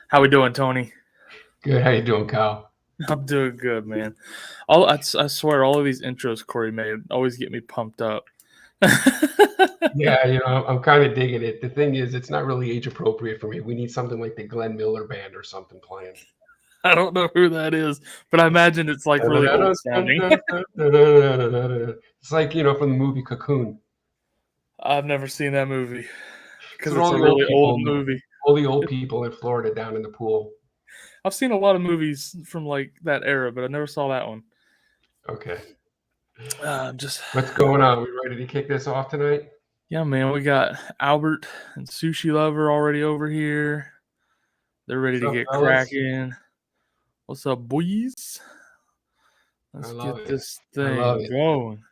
How we doing, Tony? Good. How you doing, Kyle? I'm doing good, man. I swear, all of these intros Corey made always get me pumped up. Yeah, I'm kind of digging it. The thing is, it's not really age appropriate for me. We need something like the Glenn Miller Band or something playing. I don't know who that is, but I imagine it's like really old sounding. It's like, from the movie Cocoon. I've never seen that movie because So it's a really old movie. All the old people in Florida down in the pool. I've seen a lot of movies from like that era, but I never saw that one. Okay. Just What's going on? We ready to kick this off tonight? Yeah, man. We got Albert and Sushi Lover already over here. They're ready to get cracking. What's up, boys? Let's get this thing going.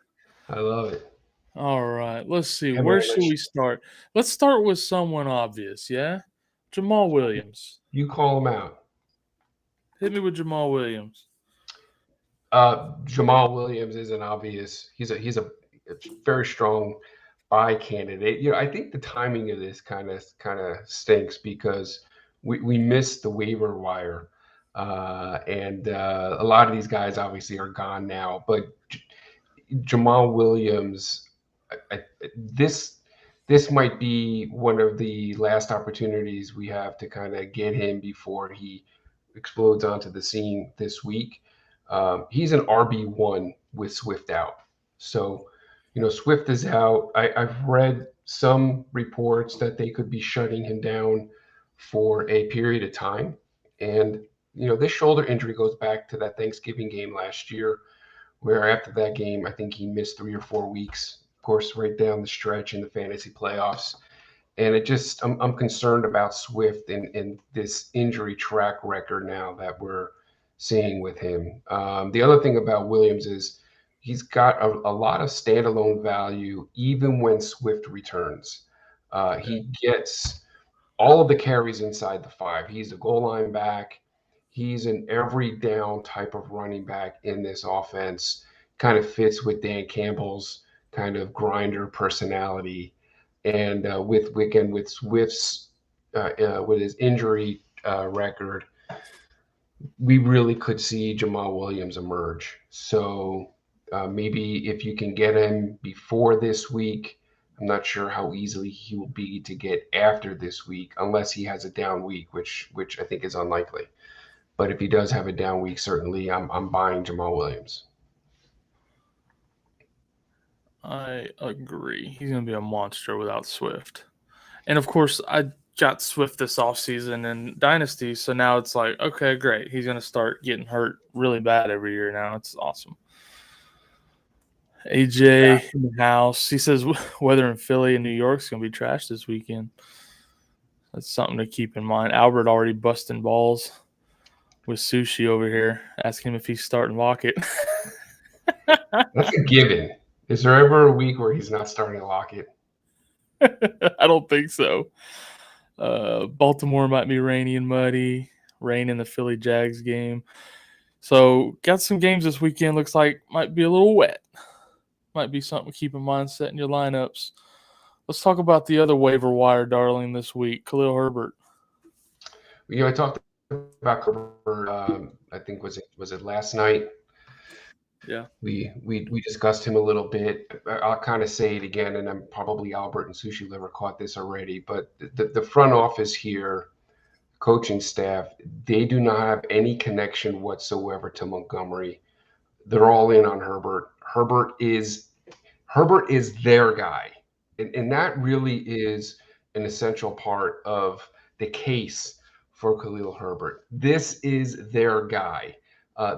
I love it. All right. Let's see. Where should we start? Let's start with someone obvious, yeah? Jamal Williams. You call him out. Hit me with Jamal Williams. Jamal Williams isn't obvious. He's a very strong buy candidate. I think the timing of this kind of stinks because we missed the waiver wire. And a lot of these guys obviously are gone now, but Jamal Williams, this might be one of the last opportunities we have to kind of get him before he explodes onto the scene this week. He's an RB1 with Swift out. So, Swift is out. I've read some reports that they could be shutting him down for a period of time. And, this shoulder injury goes back to that Thanksgiving game last year, where after that game, I think he missed 3 or 4 weeks, of course, right down the stretch in the fantasy playoffs. And I'm concerned about Swift and this injury track record now that we're seeing with him. The other thing about Williams is he's got a lot of standalone value, even when Swift returns. He gets all of the carries inside the 5. He's a goal line back. He's an every down type of running back in this offense. Kind of fits with Dan Campbell's kind of grinder personality. And with Swift's, with his injury record, we really could see Jamal Williams emerge. So maybe if you can get him before this week, I'm not sure how easily he will be to get after this week, unless he has a down week, which I think is unlikely. But if he does have a down week, certainly I'm buying Jamal Williams. I agree. He's going to be a monster without Swift. And, of course, I got Swift this offseason in Dynasty, so now it's like, okay, great. He's going to start getting hurt really bad every year now. It's awesome. AJ in the house. He says weather in Philly and New York is going to be trash this weekend. That's something to keep in mind. Albert already busting balls with Sushi over here, asking him if he's starting Lockett. That's a given. Is there ever a week where he's not starting Lockett? I don't think so. Baltimore might be rainy and muddy. Rain in the Philly Jags game. So got some games this weekend. Looks like might be a little wet. Might be something to keep in mind setting your lineups. Let's talk about the other waiver wire darling this week, Khalil Herbert. I talked about Herbert. I think was it last night? Yeah. We discussed him a little bit. I'll kind of say it again, and then probably Albert and Sushi Liver caught this already. But the front office here, coaching staff, they do not have any connection whatsoever to Montgomery. They're all in on Herbert. Herbert is their guy. And that really is an essential part of the case for Khalil Herbert. This is their guy.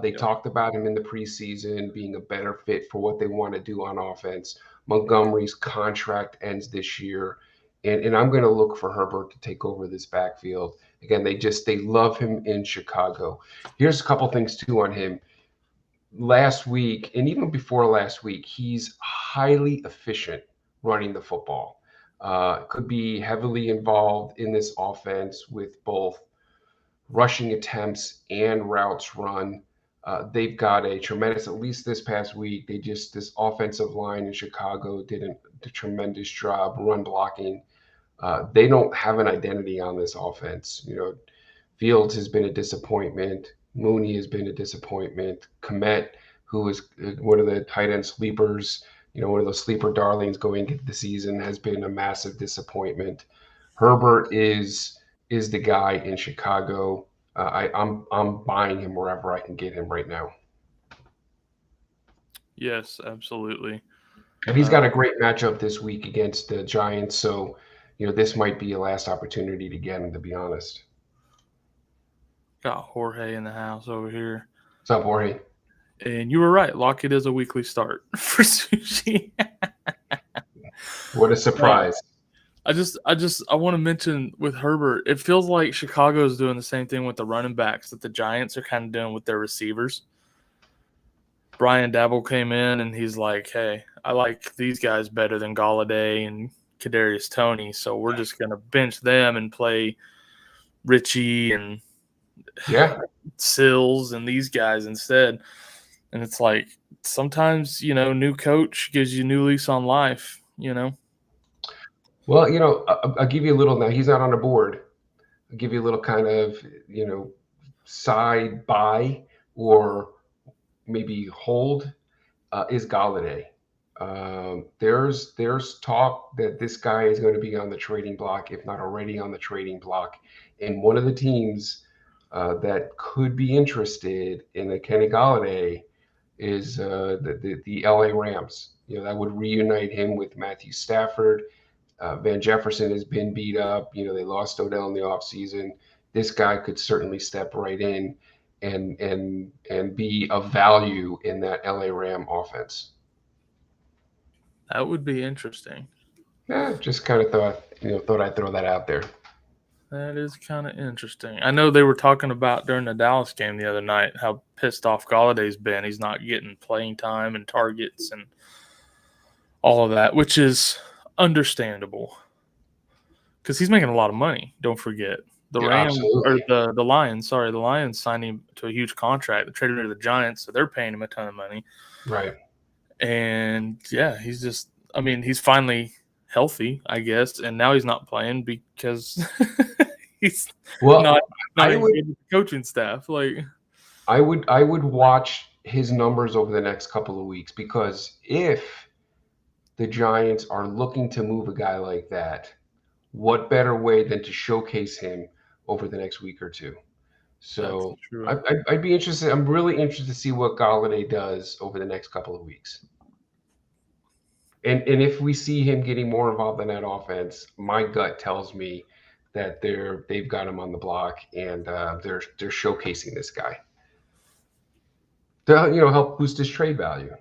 They talked about him in the preseason being a better fit for what they want to do on offense. Montgomery's contract ends this year. And I'm going to look for Herbert to take over this backfield. Again, they love him in Chicago. Here's a couple things, too, on him. Last week, and even before last week, he's highly efficient running the football. Could be heavily involved in this offense with both rushing attempts and routes run. They've got a tremendous, at least this past week, this offensive line in Chicago did a tremendous job run blocking. They don't have an identity on this offense. Fields has been a disappointment. Mooney has been a disappointment. Komet, who is one of the tight end sleepers, one of those sleeper darlings going into the season, has been a massive disappointment. Herbert is the guy in Chicago. I'm buying him wherever I can get him right now. Yes, absolutely. And he's got a great matchup this week against the Giants, so this might be a last opportunity to get him, to be honest. Got Jorge in the house over here. What's up, Jorge? And you were right. Lockett is a weekly start for Sushi. What a surprise. I want to mention with Herbert, it feels like Chicago is doing the same thing with the running backs that the Giants are kind of doing with their receivers. Brian Dabble came in and he's like, hey, I like these guys better than Galladay and Kadarius Toney, so we're just going to bench them and play Richie and Sills and these guys instead. And it's like sometimes, new coach gives you new lease on life, Well, I'll give you a little now. He's not on the board. I'll give you a little kind of, side buy or maybe hold is Galladay. There's talk that this guy is going to be on the trading block, if not already on the trading block. And one of the teams that could be interested in a Kenny Galladay is the LA Rams. That would reunite him with Matthew Stafford. Van Jefferson has been beat up. They lost Odell in the offseason. This guy could certainly step right in and be of value in that LA Ram offense. That would be interesting. Yeah, just kind of thought I'd throw that out there. That is kind of interesting. I know they were talking about during the Dallas game the other night how pissed off Galladay's been. He's not getting playing time and targets and all of that, which is understandable because he's making a lot of money. Don't forget the Rams or the Lions. Sorry, the Lions signed him to a huge contract. They traded him to the Giants, so they're paying him a ton of money. Right. And yeah, he's finally healthy, I guess, and now he's not playing because he's not good with the coaching staff. Like, I would watch his numbers over the next couple of weeks, because if the Giants are looking to move a guy like that, what better way than to showcase him over the next week or two? So I'd be interested. I'm really interested to see what Galladay does over the next couple of weeks. And if we see him getting more involved in that offense, my gut tells me that they've got him on the block and they're showcasing this guy to help boost his trade value.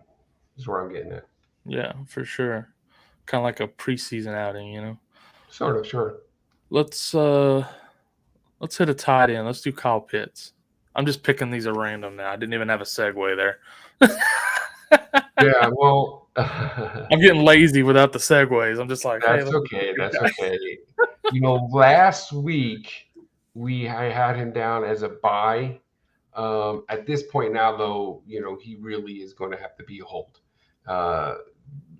Is where I'm getting at. Yeah, for sure. Kind of like a preseason outing, Sort of, sure. Let's hit a tight end. Let's do Kyle Pitts. I'm just picking these at random now. I didn't even have a segue there. Yeah, well, I'm getting lazy without the segues. I'm just like, that's okay. That's okay. Last week I had him down as a buy. At this point now, though, he really is going to have to be a hold.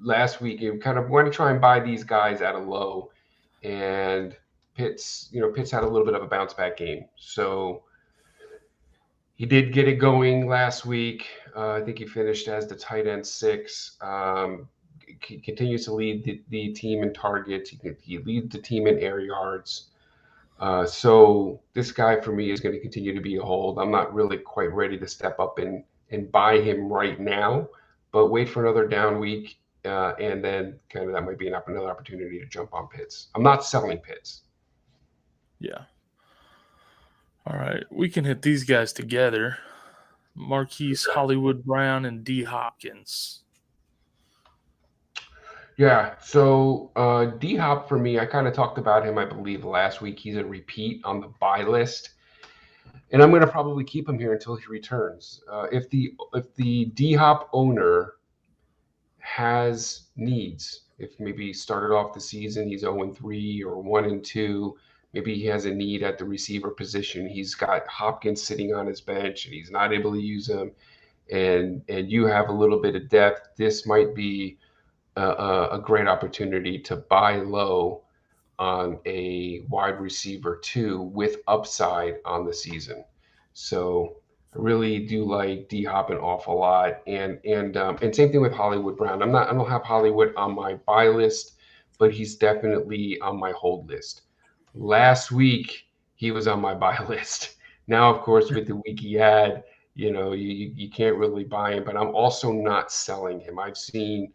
Last week, you kind of want to try and buy these guys at a low, and Pitts had a little bit of a bounce back game. So he did get it going last week. I think he finished as the tight end 6. He continues to lead the team in targets. He leads the team in air yards. So this guy for me is going to continue to be a hold. I'm not really quite ready to step up and buy him right now, but wait for another down week. And then kind of that might be another opportunity to jump on Pitts. I'm not selling Pitts. Yeah. All right. We can hit these guys together. Marquise Hollywood Brown and D. Hopkins. Yeah. So D. Hop for me, I kind of talked about him, I believe, last week. He's a repeat on the buy list. And I'm going to probably keep him here until he returns. If the D. Hop owner has needs, if maybe he started off the season, he's 0-3 or 1-2, maybe he has a need at the receiver position. He's got Hopkins sitting on his bench and he's not able to use him, and you have a little bit of depth. This might be a great opportunity to buy low on a wide receiver 2 with upside on the season. So I really do like D Hop an awful lot, and same thing with Hollywood Brown. I don't have Hollywood on my buy list, but he's definitely on my hold list. Last week he was on my buy list. Now, of course, with the week he had, you can't really buy him. But I'm also not selling him. I've seen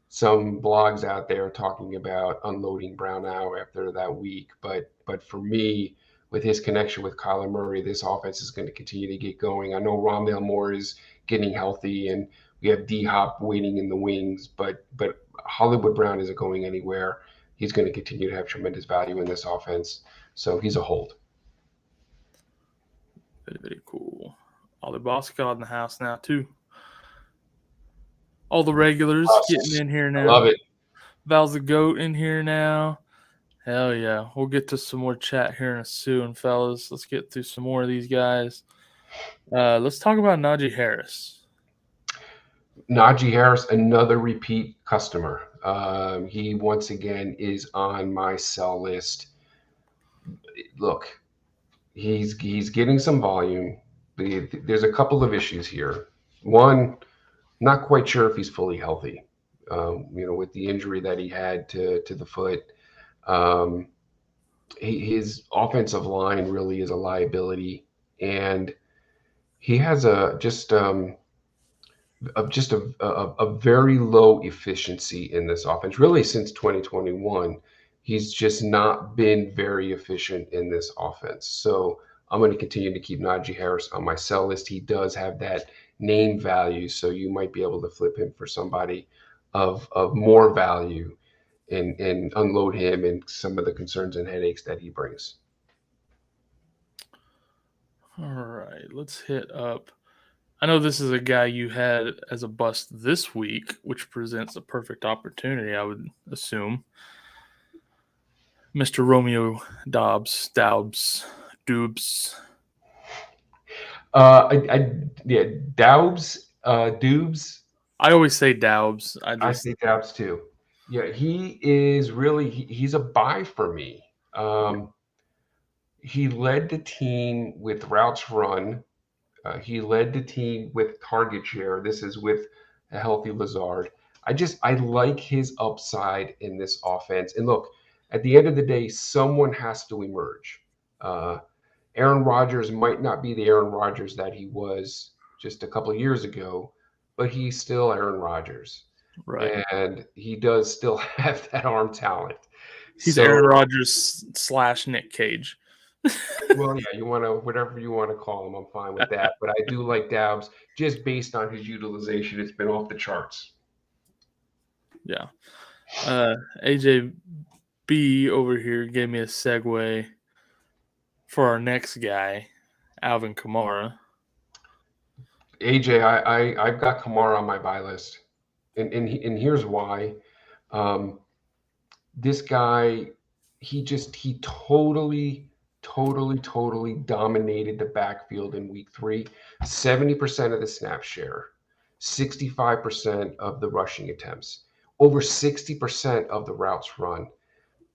some blogs out there talking about unloading Brown now after that week, but for me, with his connection with Kyler Murray, this offense is going to continue to get going. I know Rondale Moore is getting healthy, and we have D Hop waiting in the wings, but Hollywood Brown isn't going anywhere. He's going to continue to have tremendous value in this offense, so he's a hold. Very, very cool. Ollie Boscott in the house now too. All the regulars getting in here now. I love it. Val's the GOAT in here now. Hell yeah. We'll get to some more chat here in a soon, fellas. Let's get through some more of these guys. Let's talk about Naji Harris. Naji Harris, another repeat customer. He once again is on my sell list. Look, he's getting some volume. There's a couple of issues here. One, not quite sure if he's fully healthy. With the injury that he had to the foot, his offensive line really is a liability, and he has a very low efficiency in this offense. Really, since 2021, he's just not been very efficient in this offense. So I'm going to continue to keep Naji Harris on my sell list. He does have that name value, so you might be able to flip him for somebody of more value and unload him and some of the concerns and headaches that he brings. All right, let's hit up. I know this is a guy you had as a bust this week, which presents a perfect opportunity, I would assume. Mr. Romeo Doubs. Doubs. Doubs. I always say Doubs. I say Doubs too. Yeah, he is really he's a buy for me. He led the team with routes run. He led the team with target share. This is with a healthy Lazard. I like his upside in this offense. And look, at the end of the day, someone has to emerge. Aaron Rodgers might not be the Aaron Rodgers that he was just a couple of years ago, but he's still Aaron Rodgers. Right. And he does still have that arm talent. He's Aaron Rodgers / Nick Cage. Well, yeah, whatever you want to call him, I'm fine with that. But I do like Doubs just based on his utilization. It's been off the charts. Yeah. AJB over here gave me a segue for our next guy, Alvin Kamara. AJ, I've got Kamara on my buy list, and here's why. This guy, he totally dominated the backfield in week 3. 70% of the snap share, 65% of the rushing attempts, over 60% of the routes run.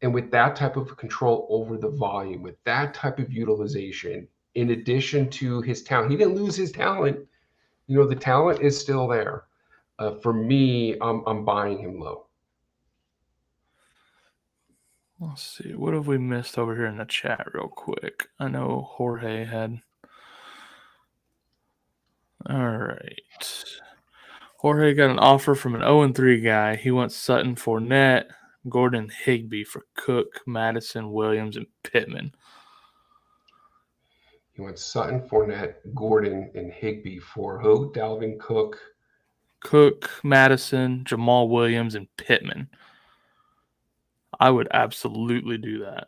And with that type of control over the volume, with that type of utilization, in addition to his talent, he didn't lose his talent. The talent is still there. For me, I'm buying him low. Let's see. What have we missed over here in the chat real quick? I know Jorge had. All right. Jorge got an offer from an 0-3 guy. He wants Sutton, Fournette, Gordon, Higbee for Cook, Madison, Williams, and Pittman. He wants Sutton, Fournette, Gordon, and Higbee for who? Dalvin Cook, Madison, Jamal Williams, and Pittman. I would absolutely do that.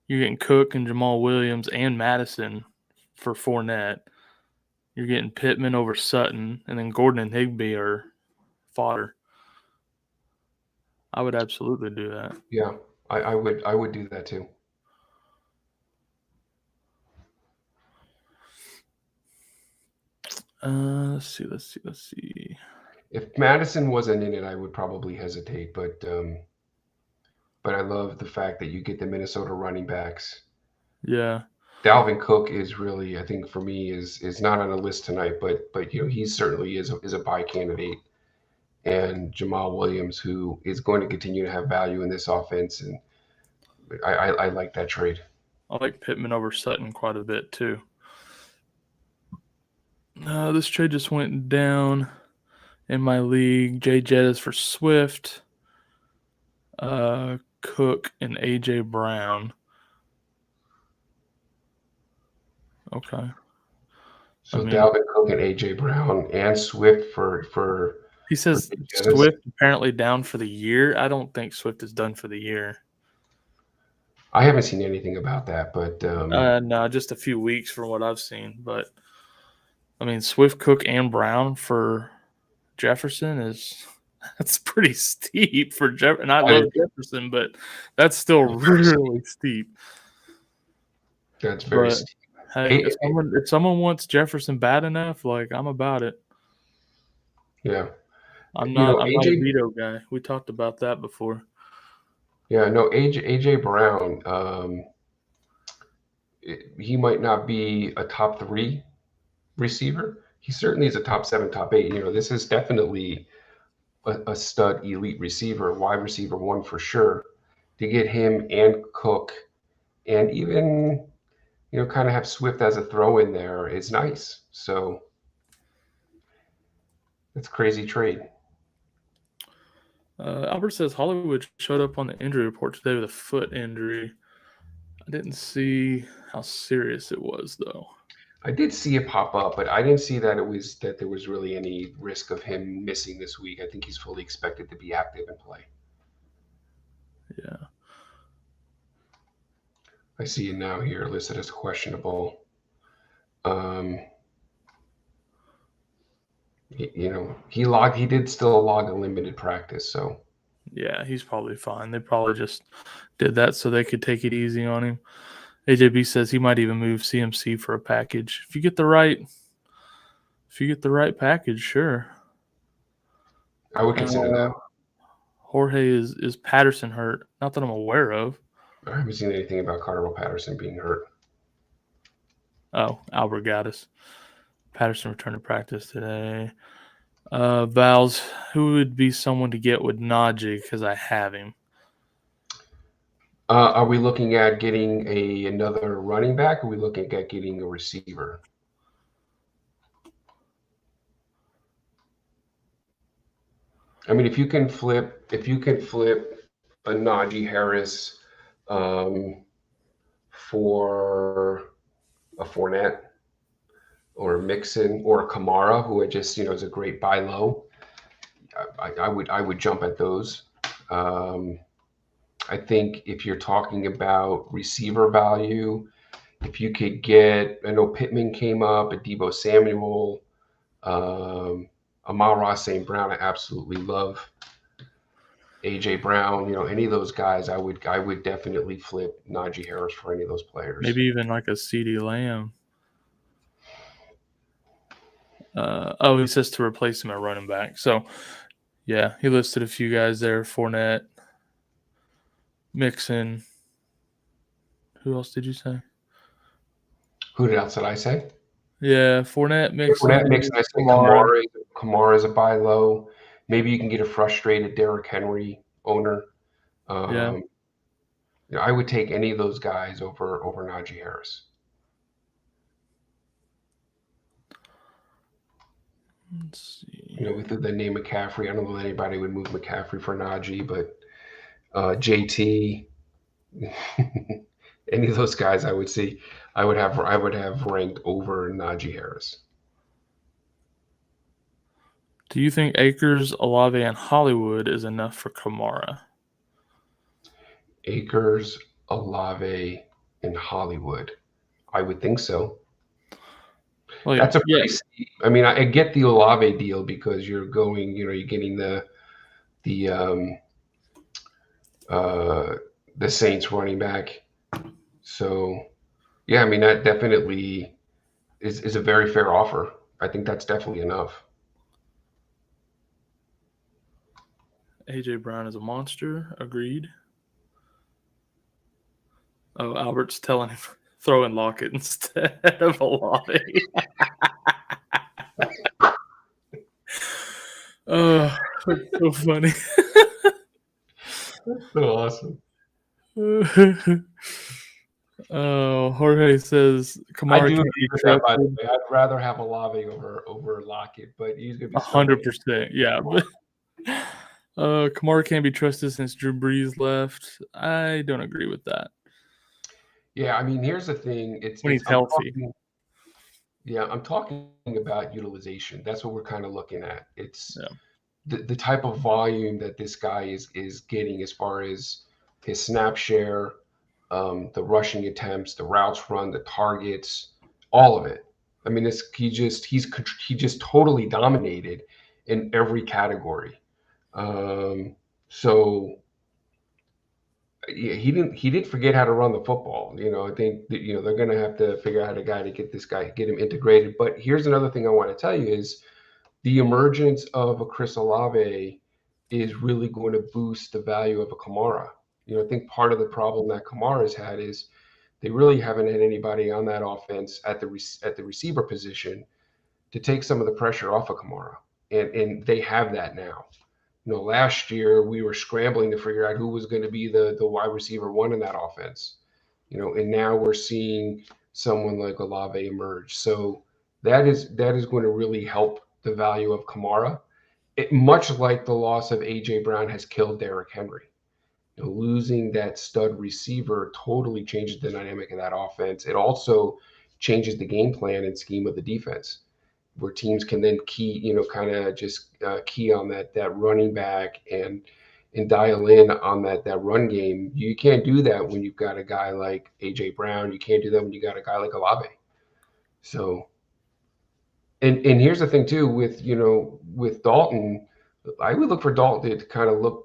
You're getting Cook and Jamal Williams and Madison for Fournette. You're getting Pittman over Sutton, and then Gordon and Higbee are fodder. I would absolutely do that. Yeah, I would do that too. Let's see. If Madison wasn't in it, I would probably hesitate, but but I love the fact that you get the Minnesota running backs. Yeah. Dalvin Cook is really, I think, for me, is not on the list tonight, but he certainly is a buy candidate. And Jamal Williams, who is going to continue to have value in this offense, and I like that trade. I like Pittman over Sutton quite a bit too. This trade just went down in my league. Jay Jettis for Swift, Cook, and AJ Brown. Okay. So Dalvin Cook and AJ Brown and Swift for he says Swift apparently down for the year. I don't think Swift is done for the year. I haven't seen anything about that, but no, just a few weeks from what I've seen. But I mean, Swift, Cook, and Brown for Jefferson that's pretty steep for Jefferson. And I love Jefferson, but that's still really steep. That's very steep. Hey, if someone wants Jefferson bad enough, like I'm about it. Yeah, I'm not a veto guy. We talked about that before. Yeah, no, AJ Brown. He might not be a top 3 receiver. He certainly is a top 7, top 8. This is definitely a stud elite receiver, wide receiver 1 for sure. To get him and Cook, and even kind of have Swift as a throw in there is nice. So that's a crazy trade. Albert says Hollywood showed up on the injury report today with a foot injury. I didn't see how serious it was, though. I did see it pop up, but I didn't see that there was really any risk of him missing this week. I think he's fully expected to be active and play. Yeah. I see it now here listed as questionable. He did still log a limited practice, so yeah, he's probably fine. They probably just did that so they could take it easy on him. AJB says he might even move CMC for a package. If you get the right package, sure. I would consider that. Jorge is Patterson hurt? Not that I'm aware of. I haven't seen anything about Cardinal Patterson being hurt. Oh, Albert got us. Patterson returned to practice today. Vals, who would be someone to get with Naji because I have him? Are we looking at getting another running back? Or are we looking at getting a receiver? I mean, if you can flip a Naji Harris for a Fournette or a Mixon or a Kamara, who is a great buy low, I would jump at those. I think if you're talking about receiver value, if you could get, I know Pittman came up, a Deebo Samuel, Amari St. Brown, I absolutely love. AJ Brown, any of those guys, I would definitely flip Naji Harris for any of those players. Maybe even like a CeeDee Lamb. He says to replace him at running back. So, yeah, he listed a few guys there. Fournette, Mixon. Who else did you say? Who else did I say? Yeah, Fournette, Mixon. I said Kamara is a buy low. Maybe you can get a frustrated Derrick Henry owner. I would take any of those guys over Naji Harris. Let's see. We threw the name McCaffrey. I don't know if anybody would move McCaffrey for Naji, but JT, any of those guys, I would have ranked over Naji Harris. Do you think Akers, Olave, and Hollywood is enough for Kamara? Akers, Olave, and Hollywood. I would think so. Well, that's a pretty steep. I mean, I get the Olave deal because you're going, you're getting the Saints running back. So, yeah, I mean, that definitely is a very fair offer. I think that's definitely enough. AJ Brown is a monster. Agreed. Oh, Albert's telling him throwing Lockett instead of Olave. Oh, that's so funny. That's so awesome. Oh, Jorge says I Kamara do can't agree be with that, by the trusted. way. I'd rather have Olave over Lockett, but he's going to be starting. 100%, yeah. But Kamara can't be trusted since Drew Brees left. I don't agree with that. Yeah, I mean, here's the thing. When he's healthy. I'm talking about utilization. That's what we're kind of looking at. It's Yeah. the type of volume that this guy is getting as far as his snap share, the rushing attempts, the routes run, the targets, all of it. I mean, he just totally dominated in every category. So yeah, he didn't forget how to run the football. I think that, they're going to have to figure out a guy to get him integrated. But here's another thing I want to tell you is the emergence of a Chris Olave is really going to boost the value of a Kamara. I think part of the problem that Kamara's had is they really haven't had anybody on that offense at the receiver position to take some of the pressure off of Kamara, and they have that now. Last year we were scrambling to figure out who was going to be the wide receiver one in that offense. And now we're seeing someone like Olave emerge. So that is going to really help the value of Kamara. Much like the loss of AJ Brown has killed Derrick Henry. Losing that stud receiver totally changes the dynamic of that offense. It also changes the game plan and scheme of the defense, where teams can then kind of just key on that running back and dial in on that run game. You can't do that when you've got a guy like AJ Brown. You can't do that when you got a guy like Olave. So, and here's the thing too with Dalton. I would look for Dalton to kind of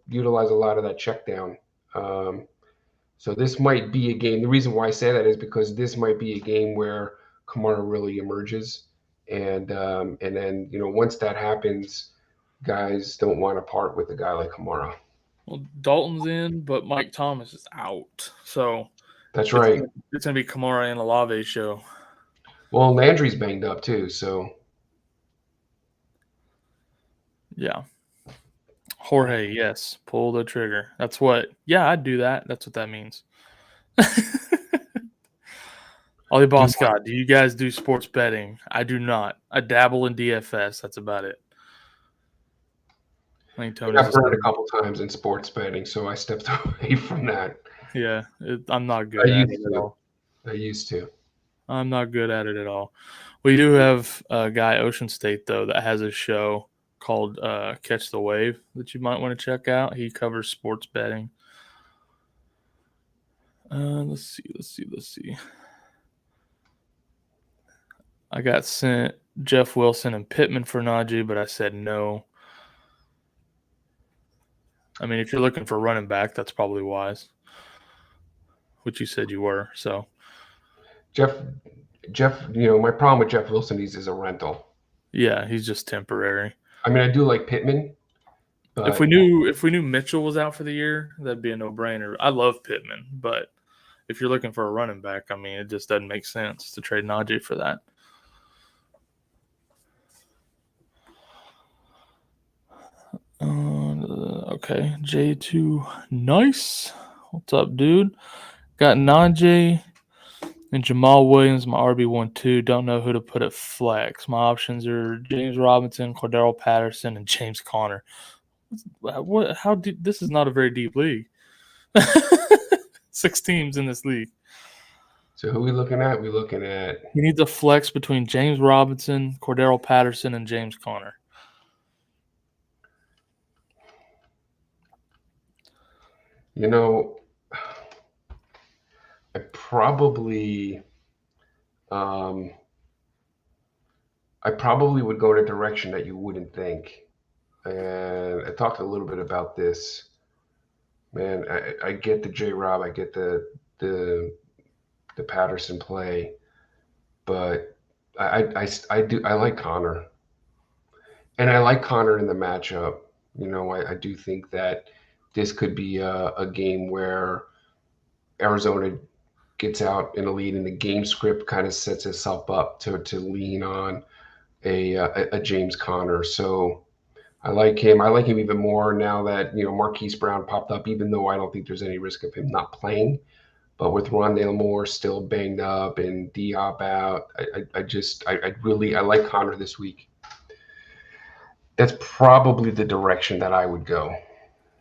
utilize a lot of that check down. So this might be a game. The reason why I say that is because this might be a game where Kamara really emerges, and then once that happens, guys don't want to part with a guy like Kamara. Well, Dalton's in, but Mike Thomas is out. So That's right. It's gonna be Kamara and Olave show. Well, Landry's banged up too, so yeah. Jorge, yes, pull the trigger. That's what. Yeah, I'd do that. That's what that means. Ollie Boss God, do you guys do sports betting? I do not. I dabble in DFS. That's about it. I think Tony's I've heard a couple times in sports betting, so I stepped away from that. Yeah, I'm not good at it at all. I used to. I'm not good at it at all. We do have a guy, Ocean State, though, that has a show called Catch the Wave that you might want to check out. He covers sports betting. Let's see. I got sent Jeff Wilson and Pittman for Naji, but I said no. I mean, if you're looking for running back, that's probably wise, which you said you were. So, Jeff, my problem with Jeff Wilson is a rental. Yeah, he's just temporary. I mean, I do like Pittman. But if we knew Mitchell was out for the year, that'd be a no-brainer. I love Pittman, but if you're looking for a running back, I mean, it just doesn't make sense to trade Naji for that. Okay, J2, nice. What's up, dude? Got Najee and Jamal Williams, my RB1-2. Don't know who to put at flex. My options are James Robinson, Cordero Patterson, and James Conner. This is not a very deep league. 6 teams in this league. So who are we looking at? He needs a flex between James Robinson, Cordero Patterson, and James Conner. I probably would go in a direction that you wouldn't think. And I talked a little bit about this. Man, I get the J-Rob, I get the Patterson play, but I like Conner. And I like Conner in the matchup. I do think that this could be a game where Arizona gets out in a lead, and the game script kind of sets itself up to lean on a James Conner. So I like him. I like him even more now that Marquise Brown popped up. Even though I don't think there's any risk of him not playing, but with Rondale Moore still banged up and Diop out, I like Conner this week. That's probably the direction that I would go.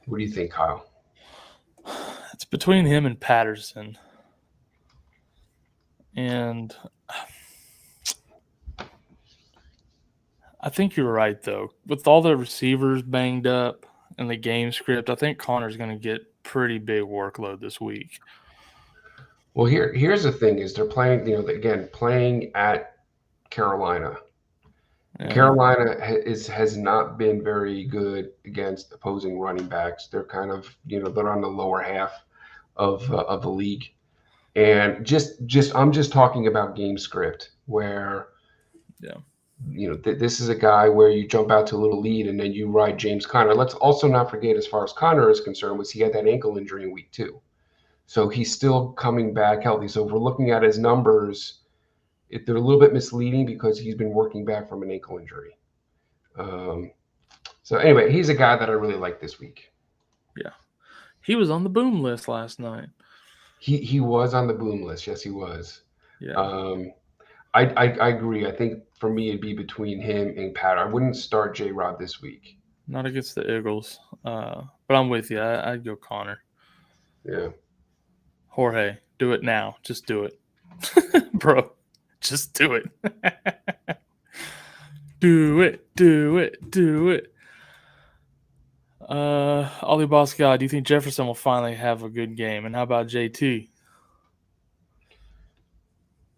What do you think, Kyle? It's between him and Patterson. And I think you're right, though. With all the receivers banged up and the game script, I think Connor's going to get pretty big workload this week. Well, here's the thing: is they're playing, playing at Carolina. Yeah. Carolina has not been very good against opposing running backs. They're kind of, they're on the lower half of the league, and I'm just talking about game script where, this is a guy where you jump out to a little lead and then you ride James Conner. Let's also not forget, as far as Conner is concerned, was he had that ankle injury in week 2. So he's still coming back healthy. So if we're looking at his numbers, they're a little bit misleading because he's been working back from an ankle injury. So anyway, he's a guy that I really like this week. Yeah. He was on the boom list last night. He was on the boom list. Yes, he was. Yeah. I agree. I think for me, it'd be between him and Pat. I wouldn't start J-Rod this week. Not against the Eagles. But I'm with you. I'd go Conner. Yeah. Jorge, do it now. Just do it. Bro, just do it. Do it. Ollie Boss Guy, do you think Jefferson will finally have a good game? And how about JT?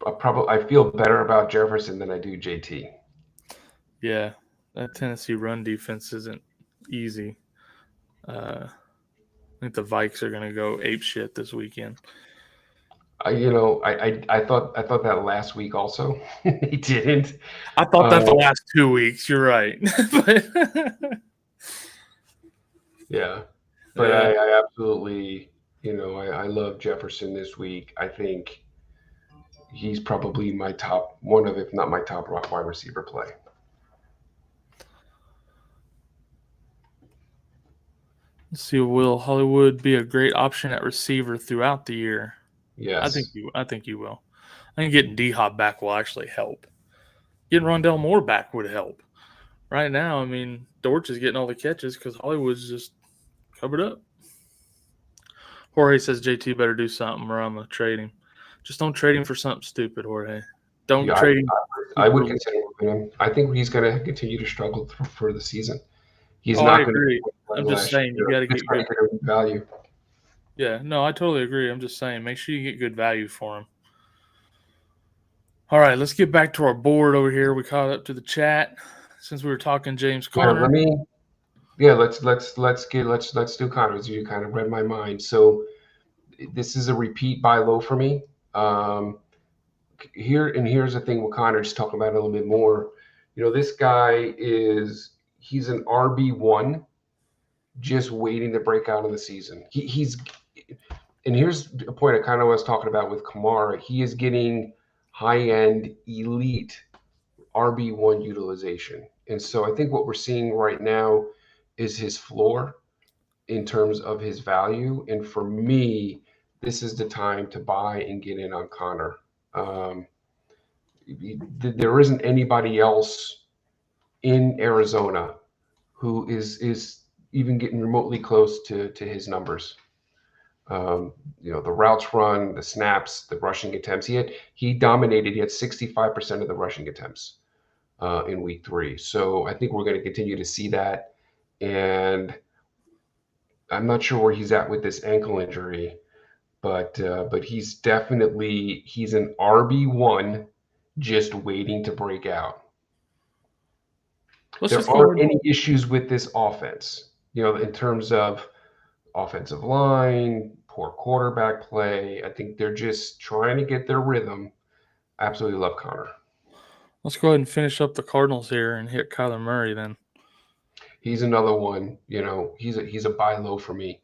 I feel better about Jefferson than I do JT. Yeah, that Tennessee run defense isn't easy. I think the Vikes are going to go ape shit this weekend. I thought that last week also. He didn't. I thought that the last 2 weeks. You're right. Yeah, but yeah. I absolutely, I love Jefferson this week. I think he's probably my top one of, if not my top wide receiver play. Let's see, will Hollywood be a great option at receiver throughout the year? Yes. I think you will. I think getting D-Hop back will actually help. Getting Rondale Moore back would help. Right now, I mean, Dortch is getting all the catches because Hollywood's just covered up. Jorge says JT better do something or I'm going to trade him. Just don't trade him for something stupid, Jorge. Don't trade him. I would consider him. I think he's going to continue to struggle for the season. He's not going to. I agree. I'm just saying you got to get good value. Yeah, no, I totally agree. I'm just saying make sure you get good value for him. All right, let's get back to our board over here. We caught up to the chat since we were talking James Conner. Let's do Conner. You kind of read my mind. So this is a repeat buy low for me. Here's the thing with Conner, just talking about it a little bit more. This guy he's an RB1 just waiting to break out in the season. And here's a point I kind of was talking about with Kamara. He is getting high-end elite RB1 utilization. And so I think what we're seeing right now is his floor in terms of his value. And for me, this is the time to buy and get in on Conner. There isn't anybody else in Arizona who is even getting remotely close to his numbers. The routes run, the snaps, the rushing attempts. He dominated. He had 65% of the rushing attempts in week 3. So I think we're going to continue to see that. And I'm not sure where he's at with this ankle injury, but he's an RB1 just waiting to break out. There aren't any issues with this offense, in terms of offensive line, poor quarterback play. I think they're just trying to get their rhythm. Absolutely love Conner. Let's go ahead and finish up the Cardinals here and hit Kyler Murray then. He's another one, he's a buy low for me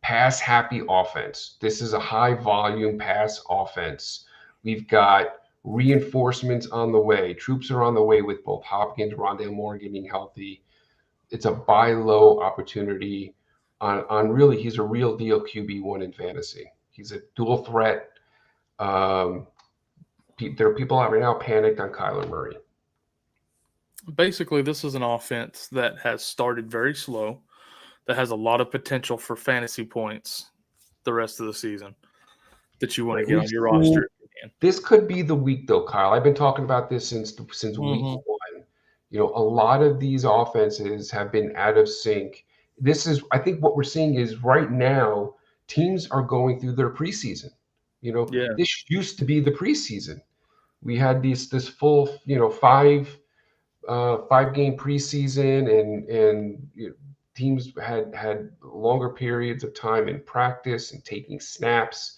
pass happy offense. This is a high volume pass offense. We've got reinforcements on the way. Troops are on the way with both Hopkins, Rondale Moore getting healthy. It's a buy low opportunity on really, he's a real deal QB1 in fantasy. He's a dual threat. There are people out right now panicked on Kyler Murray. Basically, this is an offense that has started very slow, that has a lot of potential for fantasy points the rest of the season that you want to get on your roster. This could be the week, though, Kyle. I've been talking about this since week one. You know, a lot of these offenses have been out of sync. This is, I think, what we're seeing is right now, teams are going through their preseason. You know, This used to be the preseason. We had this full, five game preseason, and teams had longer periods of time in practice and taking snaps,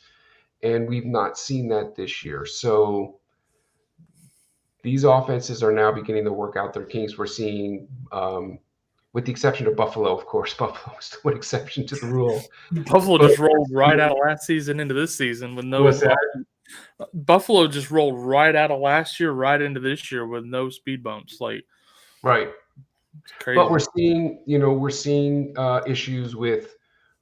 and we've not seen that this year. So these offenses are now beginning to work out their kinks. We're seeing, with the exception of Buffalo, of course, Buffalo is one exception to the rule. Buffalo just rolled right out of last season into this season with no. Buffalo just rolled right out of last year right into this year with no speed bumps. Right. But we're seeing issues with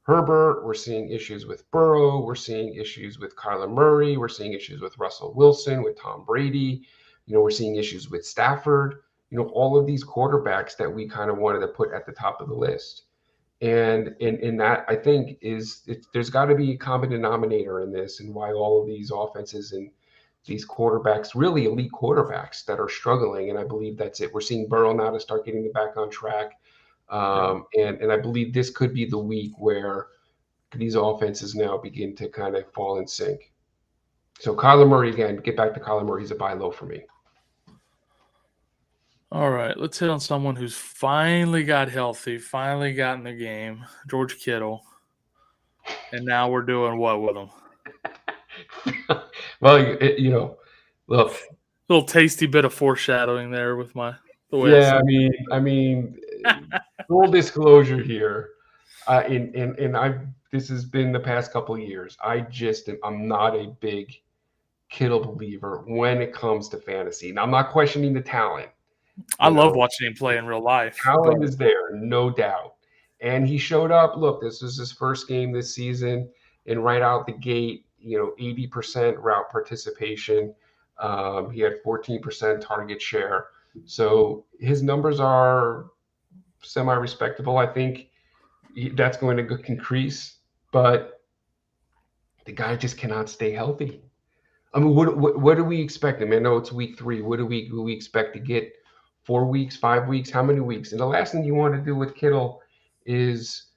Herbert. We're seeing issues with Burrow. We're seeing issues with Kyler Murray. We're seeing issues with Russell Wilson, with Tom Brady. We're seeing issues with Stafford. All of these quarterbacks that we kind of wanted to put at the top of the list. And in that, I think there's got to be a common denominator in this, and why all of these offenses and these quarterbacks, really elite quarterbacks, that are struggling. And I believe that's it. We're seeing Burrow now to start getting it back on track. And I believe this could be the week where these offenses now begin to kind of fall in sync. So Kyler Murray, again, get back to Kyler Murray. He's a buy low for me. All right, let's hit on someone who's finally got healthy, finally got in the game, George Kittle. And now we're doing what with him? Well, look. Little tasty bit of foreshadowing there with the way. Yeah, I mean, full disclosure here. This has been the past couple of years. I'm not a big Kittle believer when it comes to fantasy. Now, I'm not questioning the talent. I love watching him play in real life. Talent is there, no doubt. And he showed up. Look, this was his first game this season, and right out the gate, 80% route participation. He had 14% target share. So his numbers are semi-respectable. I think that's going to increase, but the guy just cannot stay healthy. I mean, what do we expect him? I know it's week 3. What do we expect to get? 4 weeks, 5 weeks? How many weeks? And the last thing you want to do with Kittle is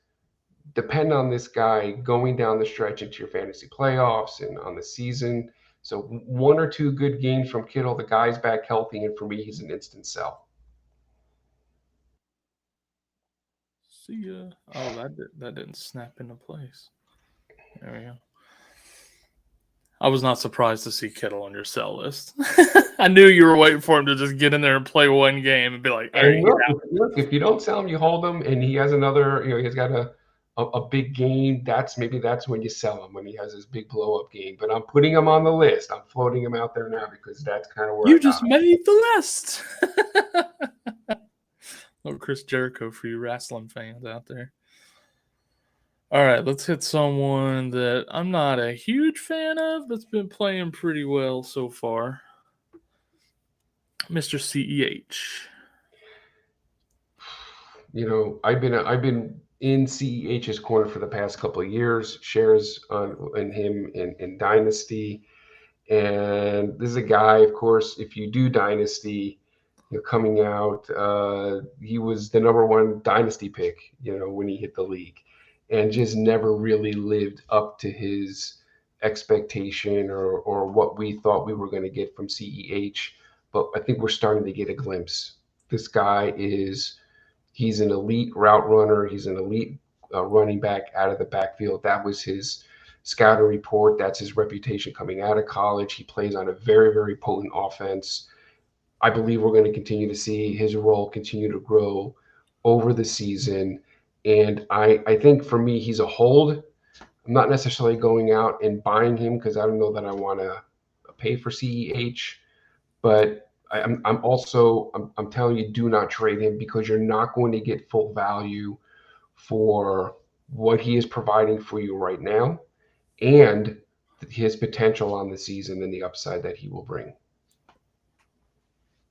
depend on this guy going down the stretch into your fantasy playoffs and on the season. So 1 or 2 good games from Kittle, the guy's back healthy, and for me, he's an instant sell. See ya. Oh, that didn't snap into place. There we go. I was not surprised to see Kittle on your sell list. I knew you were waiting for him to just get in there and play one game and be like, all right. Look, if you don't sell him, you hold him, and he has another, he's got a big game. That's when you sell him, when he has his big blow up game. But I'm putting him on the list. I'm floating him out there now because that's kind of where you just made the list. Little Chris Jericho for you wrestling fans out there. All right, let's hit someone that I'm not a huge fan of, but's been playing pretty well so far. Mr. CEH. I've been in CEH's corner for the past couple of years. Shares on him in Dynasty, and this is a guy, of course, if you do Dynasty, coming out, he was the number 1 Dynasty pick, when he hit the league, and just never really lived up to his expectation or what we thought we were going to get from CEH. But I think we're starting to get a glimpse. This guy he's an elite route runner. He's an elite running back out of the backfield. That was his scouting report. That's his reputation coming out of college. He plays on a very, very potent offense. I believe we're going to continue to see his role continue to grow over the season. And I think for me, he's a hold. I'm not necessarily going out and buying him because I don't know that I want to pay for CEH. But I'm also telling you, do not trade him because you're not going to get full value for what he is providing for you right now and his potential on the season and the upside that he will bring.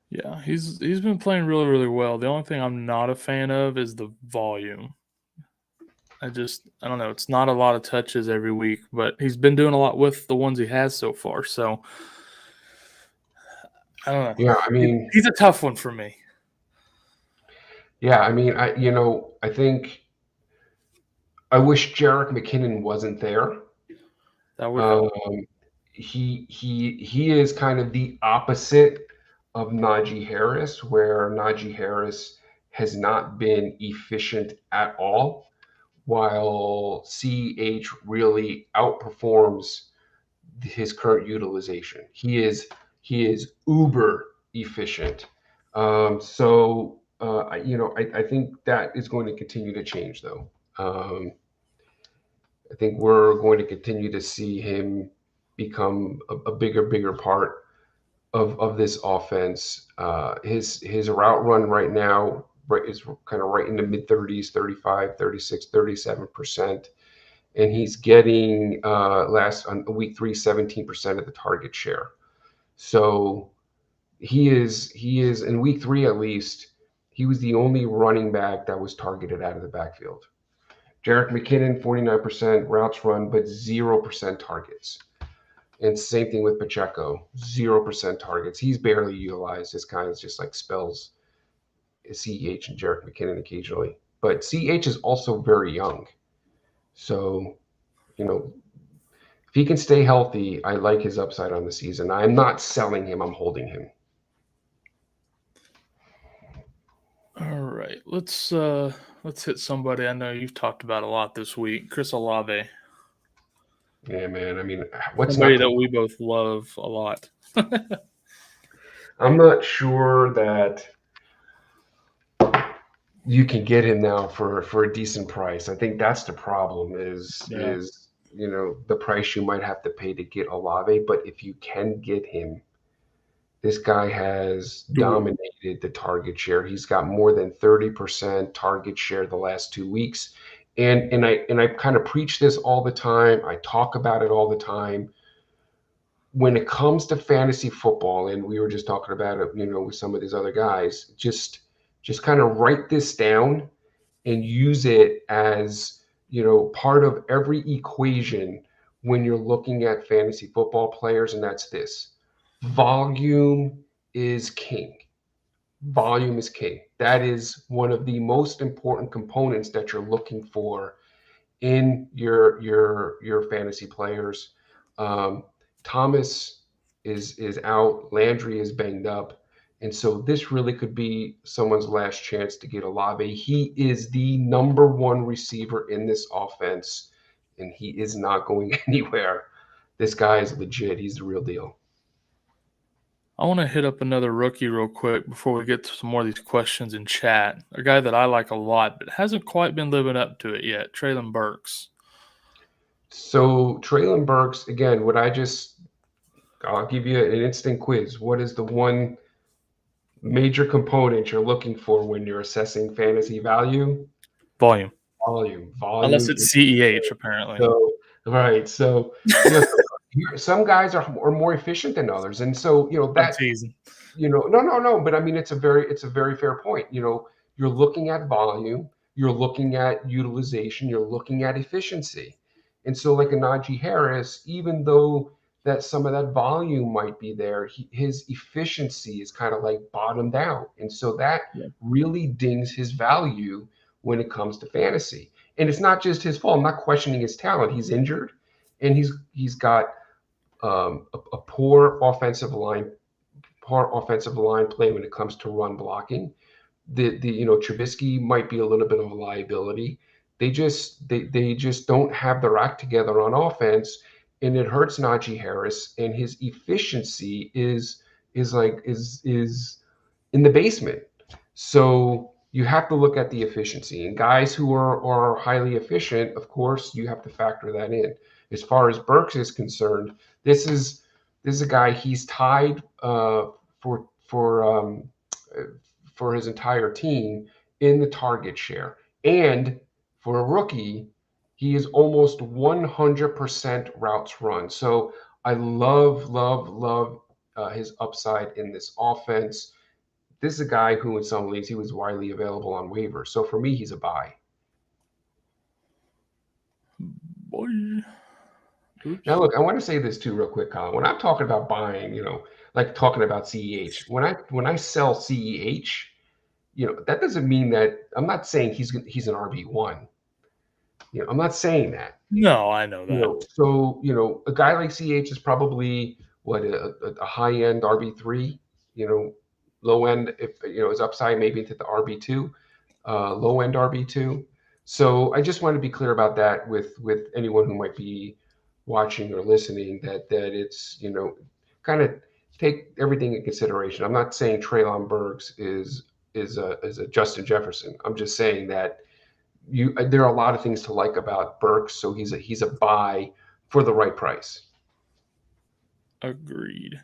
Yeah, he's been playing really, really well. The only thing I'm not a fan of is the volume. I don't know. It's not a lot of touches every week, but he's been doing a lot with the ones he has so far. So I don't know. Yeah, I mean, he's a tough one for me. Yeah, I mean, I think I wish Jerick McKinnon wasn't there. That would help. He is kind of the opposite of Naji Harris, where Naji Harris has not been efficient at all, while CH really outperforms his current utilization. He is uber efficient. I think that is going to continue to change, though. I think we're going to continue to see him become a bigger part of this offense. His route run right now is kind of right in the mid 30s, 35, 36, 37%. And he's getting last on week 3, 17% of the target share. So he is in week 3 at least. He was the only running back that was targeted out of the backfield. Jerick McKinnon, 49% routes run, but 0% targets. And same thing with Pacheco, 0% targets. He's barely utilized. This kind of just like spells CEH and Jerick McKinnon occasionally. But CEH is also very young. So, if he can stay healthy, I like his upside on the season. I'm not selling him. I'm holding him. All right, let's hit somebody I know you've talked about a lot this week, Chris Olave. Yeah, man. I mean, what's somebody not that we both love a lot. I'm not sure that you can get him now for a decent price. I think that's the problem is the price you might have to pay to get Olave. But if you can get him, this guy has dominated the target share. He's got more than 30% target share the last 2 weeks. And I kind of preach this all the time. I talk about it all the time. When it comes to fantasy football, and we were just talking about it, with some of these other guys, just kind of write this down and use it as, part of every equation when you're looking at fantasy football players. And that's this: volume is king. Volume is king. That is one of the most important components that you're looking for in your fantasy players. Thomas is out. Landry is banged up. And so this really could be someone's last chance to get Olave. He is the number 1 receiver in this offense, and he is not going anywhere. This guy is legit. He's the real deal. I want to hit up another rookie real quick before we get to some more of these questions in chat. A guy that I like a lot, but hasn't quite been living up to it yet, Treylon Burks. So Treylon Burks, again, I'll give you an instant quiz. What is the one major component you're looking for when you're assessing fantasy value? Volume. Unless it's CEH, apparently. So, right. So, some guys are more efficient than others. And so, that, no. But I mean, it's a very fair point. You're looking at volume, you're looking at utilization, you're looking at efficiency. And so like a Naji Harris, even though that some of that volume might be there, his efficiency is kind of like bottomed out. And so that really dings his value when it comes to fantasy. And it's not just his fault. I'm not questioning his talent. He's injured, and he's got a poor offensive line play when it comes to run blocking. Trubisky might be a little bit of a liability. They just don't have their act together on offense, and it hurts Naji Harris, and his efficiency is in the basement. So you have to look at the efficiency. And guys who are highly efficient, of course, you have to factor that in. As far as Burks is concerned, this is a guy, he's tied for for his entire team in the target share. And for a rookie, he is almost 100% routes run. So I love his upside in this offense. This is a guy who, in some leagues, he was widely available on waivers. So for me, he's a buy. Boy. Oops. Now, look, I want to say this too, real quick, Colin. When I'm talking about buying, like talking about CEH, when I sell CEH, that doesn't mean that I'm not saying he's an RB1. I'm not saying that. No, I know that. So a guy like CH is probably what a high end RB3. Low end, if his upside maybe into the RB2, low end RB2. So I just want to be clear about that with anyone who might be watching or listening, that it's kind of take everything in consideration. I'm not saying Treylon Burks is a Justin Jefferson. I'm just saying that there are a lot of things to like about Burks, so he's a buy for the right price. Agreed.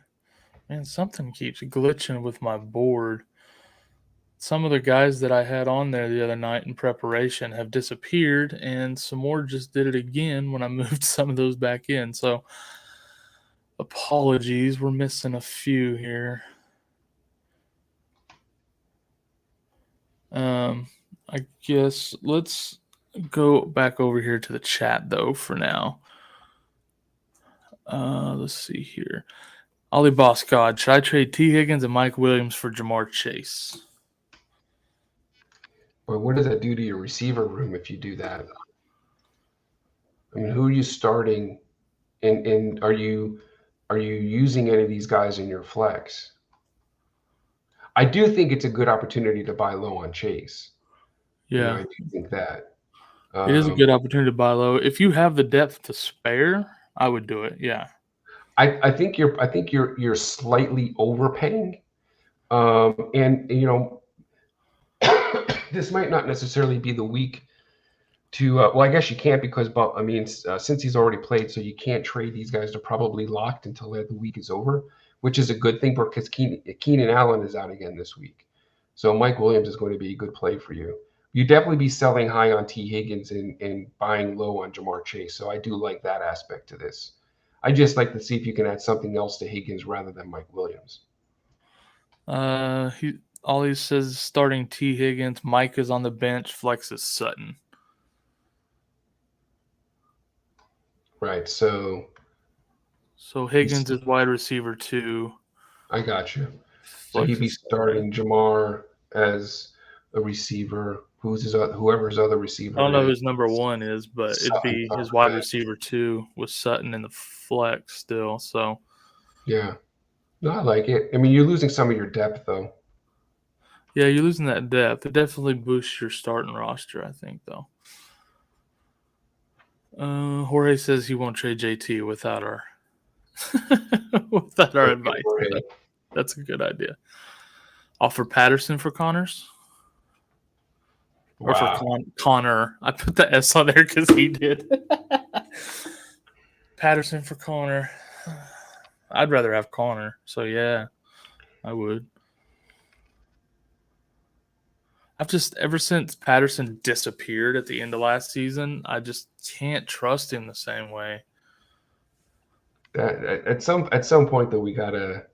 Man, something keeps glitching with my board. Some of the guys that I had on there the other night in preparation have disappeared, and some more just did it again when I moved some of those back in. So, apologies, we're missing a few here. I guess let's go back over here to the chat, though, for now. Let's see here. Ollie Boss God, should I trade T. Higgins and Mike Williams for Jamar Chase? But what does that do to your receiver room if you do that? I mean, who are you starting, and are you using any of these guys in your flex? I do think it's a good opportunity to buy low on Chase. Yeah, I do think that it is a good opportunity to buy low. If you have the depth to spare, I would do it. Yeah. I think you're slightly overpaying, and this might not necessarily be the week to. Well, I guess you can't because, since he's already played, so you can't trade these guys. They're probably locked until the week is over, which is a good thing because Keenan Allen is out again this week, so Mike Williams is going to be a good play for you. You definitely be selling high on T. Higgins and buying low on Jamar Chase. So I do like that aspect to this. I just like to see if you can add something else to Higgins rather than Mike Williams. Ollie says starting T. Higgins, Mike is on the bench, flexes Sutton. Right. So Higgins is wide receiver 2. I got you. So he'd be starting Jamar as a receiver. Whoever his other receiver I don't know is. who his number 1 is, but it'd be his wide receiver 2 with Sutton in the flex still. So yeah, no, I like it. I mean, you're losing some of your depth though. Yeah, you're losing that depth. It definitely boosts your starting roster, I think, though. Jorge says he won't trade JT without our advice. That's a good idea. Offer Patterson for Connors? Or for Connor. I put the S on there because he did. Patterson for Connor. I'd rather have Connor. So, yeah, I would. I've just, ever since Patterson disappeared at the end of last season, I just can't trust him the same way. At some point, though, we gotta,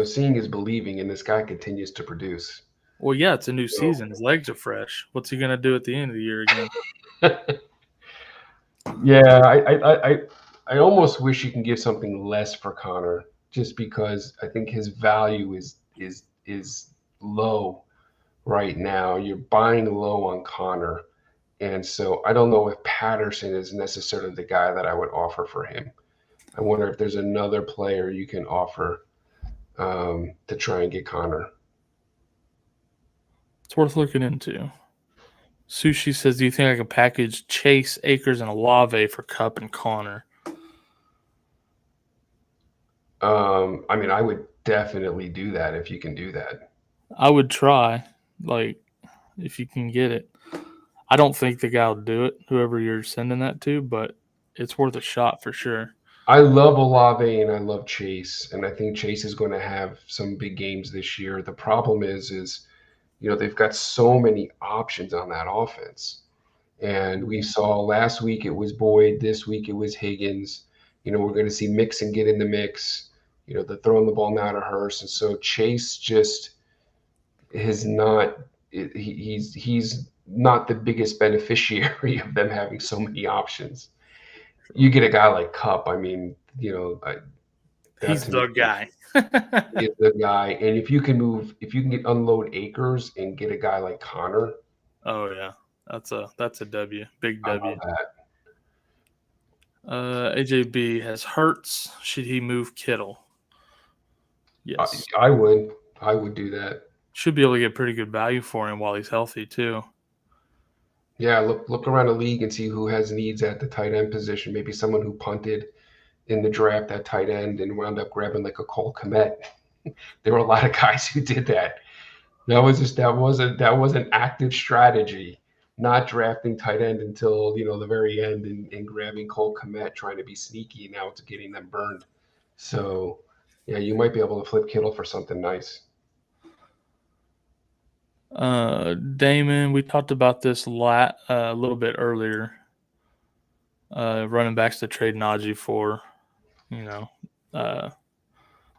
seeing is believing, and this guy continues to produce. Well, yeah, it's a new season. His legs are fresh. What's he gonna do at the end of the year again? Yeah, I almost wish you can give something less for Connor, just because I think his value is low right now. You're buying low on Connor, and so I don't know if Patterson is necessarily the guy that I would offer for him. I wonder if there's another player you can offer to try and get Connor. It's worth looking into. Sushi says, do you think I can package Chase, Akers, and Olave for Kupp and Connor? I mean, I would definitely do that if you can do that. I would try. Like, if you can get it. I don't think the guy will do it, whoever you're sending that to, but it's worth a shot for sure. I love Olave and I love Chase, and I think Chase is going to have some big games this year. The problem is they've got so many options on that offense. And we saw last week it was Boyd, this week it was Higgins. We're going to see Mixon get in the mix. They're throwing the ball now to Hurst, and so Chase just is not. He's not the biggest beneficiary of them having so many options. You get a guy like Cup. I mean, He's the guy. He's the guy. And if you can get unload Akers and get a guy like Connor. Oh yeah, that's a W, big I W. love that. AJB has Hurts. Should he move Kittle? Yes, I would. I would do that. Should be able to get pretty good value for him while he's healthy too. Yeah, look around the league and see who has needs at the tight end position. Maybe someone who punted in the draft at tight end and wound up grabbing like a Cole Kmet. There were a lot of guys who did that. That was an active strategy, not drafting tight end until the very end and grabbing Cole Kmet, trying to be sneaky. Now it's getting them burned. So yeah, you might be able to flip Kittle for something nice. Damon, we talked about this a little bit earlier. Running backs to trade Naji for,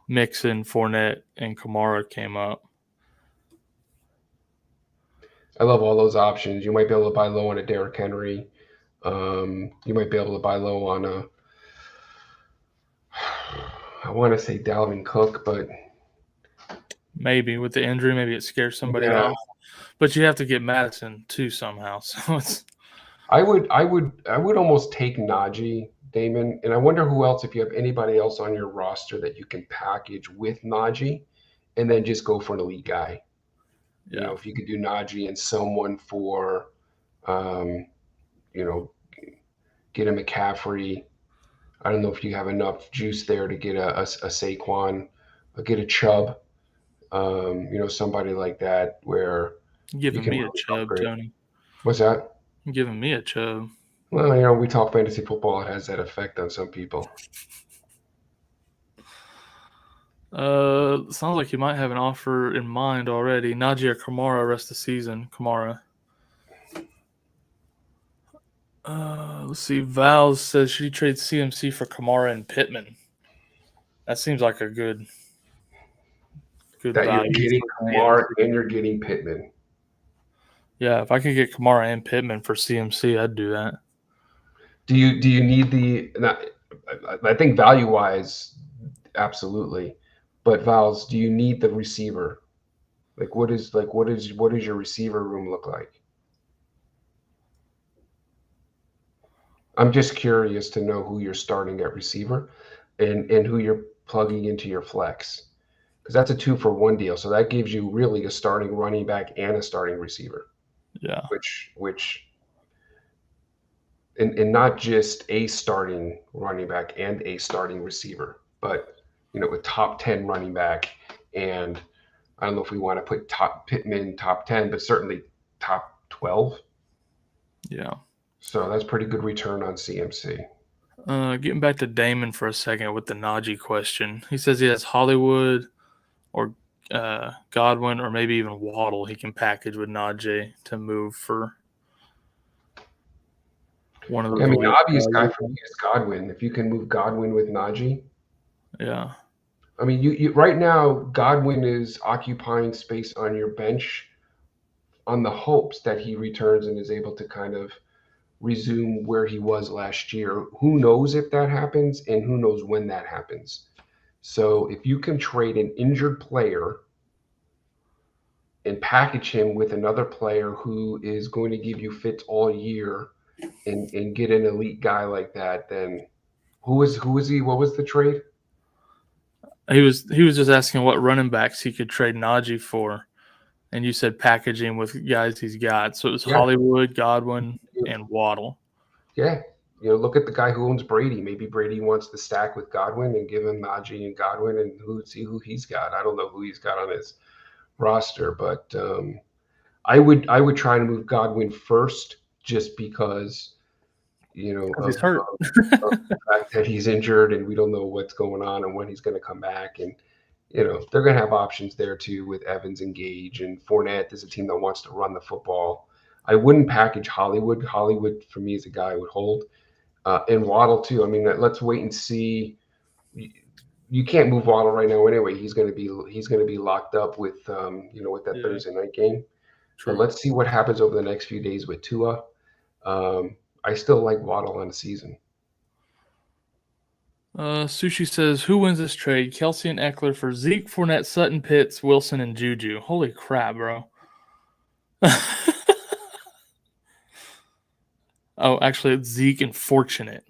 Mixon, Fournette, and Kamara came up. I love all those options. You might be able to buy low on a Derrick Henry. You might be able to buy low on I want to say Dalvin Cook, but maybe with the injury, maybe it scares somebody off. But you have to get Madison too somehow. So it's. I would almost take Naji, Damon, and I wonder who else, if you have anybody else on your roster that you can package with Naji, and then just go for an elite guy. Yeah. If you could do Naji and someone for, get a McCaffrey. I don't know if you have enough juice there to get a Saquon, or get a Chubb. Somebody like that where giving me a Chubb, upgrade. Tony. What's that? You're giving me a Chubb. Well, we talk fantasy football. It has that effect on some people. Sounds like you might have an offer in mind already. Naji or Kamara rest of the season. Kamara. Let's see. Val says, should he trade CMC for Kamara and Pittman? That seems like a good that value. You're getting Kamara and you're getting Pittman. Yeah, if I could get Kamara and Pittman for CMC, I'd do that. Do you need I think value-wise, absolutely. But Vals, do you need the receiver? What does your receiver room look like? I'm just curious to know who you're starting at receiver and who you're plugging into your flex. Because that's a 2-for-1 deal. So that gives you really a starting running back and a starting receiver. Yeah. Which and not just a starting running back and a starting receiver, but a top 10 running back, and I don't know if we want to put Pittman top 10, but certainly top 12. Yeah. So that's pretty good return on CMC. Getting back to Damon for a second with the Naji question. He says he has Hollywood or Godwin or maybe even Waddle he can package with Najee to move for one of those. The obvious guy for me is Godwin. If you can move Godwin with Najee. Yeah. I mean, you right now, Godwin is occupying space on your bench on the hopes that he returns and is able to kind of resume where he was last year. Who knows if that happens, and who knows when that happens. So if you can trade an injured player and package him with another player who is going to give you fits all year and get an elite guy like that, then who is he? What was the trade? He was just asking what running backs he could trade Najee for, and you said packaging with guys he's got. So it was Hollywood, Godwin, and Waddle. Yeah. Look at the guy who owns Brady. Maybe Brady wants to stack with Godwin and give him Najee and Godwin and see who he's got. I don't know who he's got on his roster, but I would try to move Godwin first, just because Because he's of hurt. the fact that he's injured and we don't know what's going on and when he's going to come back. And they're going to have options there too with Evans and Gage, and Fournette is a team that wants to run the football. I wouldn't package Hollywood. Hollywood for me is a guy I would hold, and Waddle too. I mean, let's wait and see. You can't move Waddle right now anyway. He's going to be locked up with with that Thursday night game. But True. let's see what happens over the next few days with Tua. I still like Waddle on the season. Sushi says, who wins this trade? Kelsey and Eckler for Zeke, Fournette, Sutton, Pitts, Wilson, and Juju. Holy crap, bro. Oh, actually, it's Zeke and Fortunate,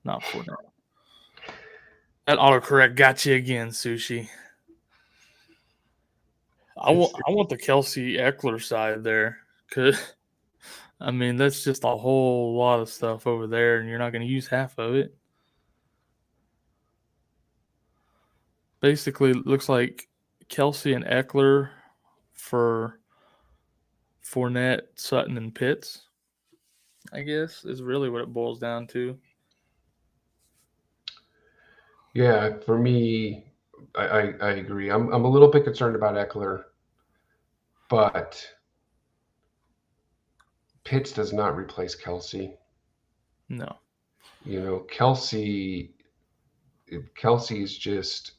not Fournette. That autocorrect got you again, Sushi. I want the Kelsey Eckler side there, because I mean that's just a whole lot of stuff over there, and you're not going to use half of it. Basically, it looks like Kelsey and Eckler for Fournette, Sutton, and Pitts, I guess, is really what it boils down to. Yeah, for me, I agree. I'm a little bit concerned about Eckler, but Pitts does not replace Kelsey. No. Kelsey is just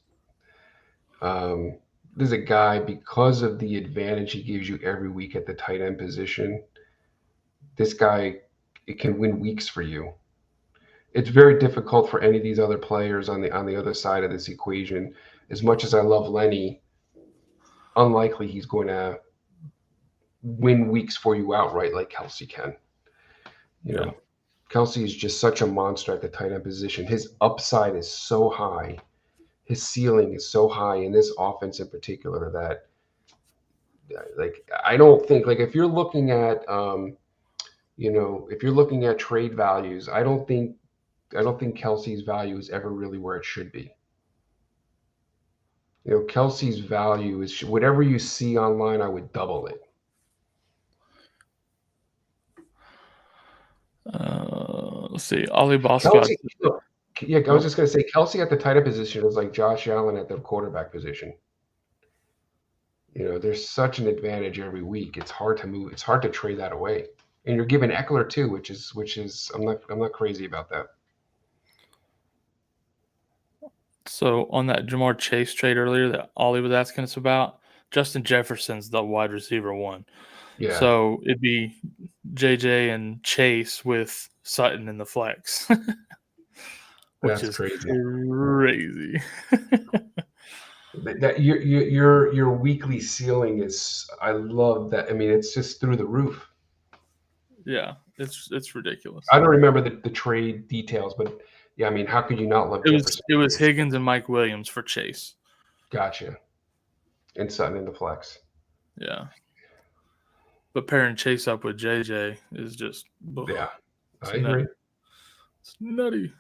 there's a guy, because of the advantage he gives you every week at the tight end position. This guy, it can win weeks for you. It's very difficult for any of these other players on the other side of this equation. As much as I love Lenny, unlikely he's going to win weeks for you outright like Kelsey can. Kelsey is just such a monster at the tight end position. His upside is so high. His ceiling is so high in this offense in particular that, I don't think, if you're looking at, if you're looking at trade values, I don't think Kelsey's value is ever really where it should be. Kelsey's value is whatever you see online, I would double it. Let's see. Ollie Boss. Kelsey, I was just going to say, Kelsey at the tight end position is like Josh Allen at the quarterback position. There's such an advantage every week. It's hard to move. It's hard to trade that away. And you're giving Eckler too, which is I'm not crazy about that. So on that Jamar Chase trade earlier that Ollie was asking us about, Justin Jefferson's the wide receiver one. Yeah. So it'd be JJ and Chase with Sutton in the flex, which is crazy. That your weekly ceiling is, I love that. I mean, it's just through the roof. Yeah, it's ridiculous. I don't remember the trade details, but yeah, I mean, how could you not love Jefferson? It was Higgins and Mike Williams for Chase. Gotcha. And Sutton in the flex. Yeah. But pairing Chase up with JJ is just I agree. It's nutty.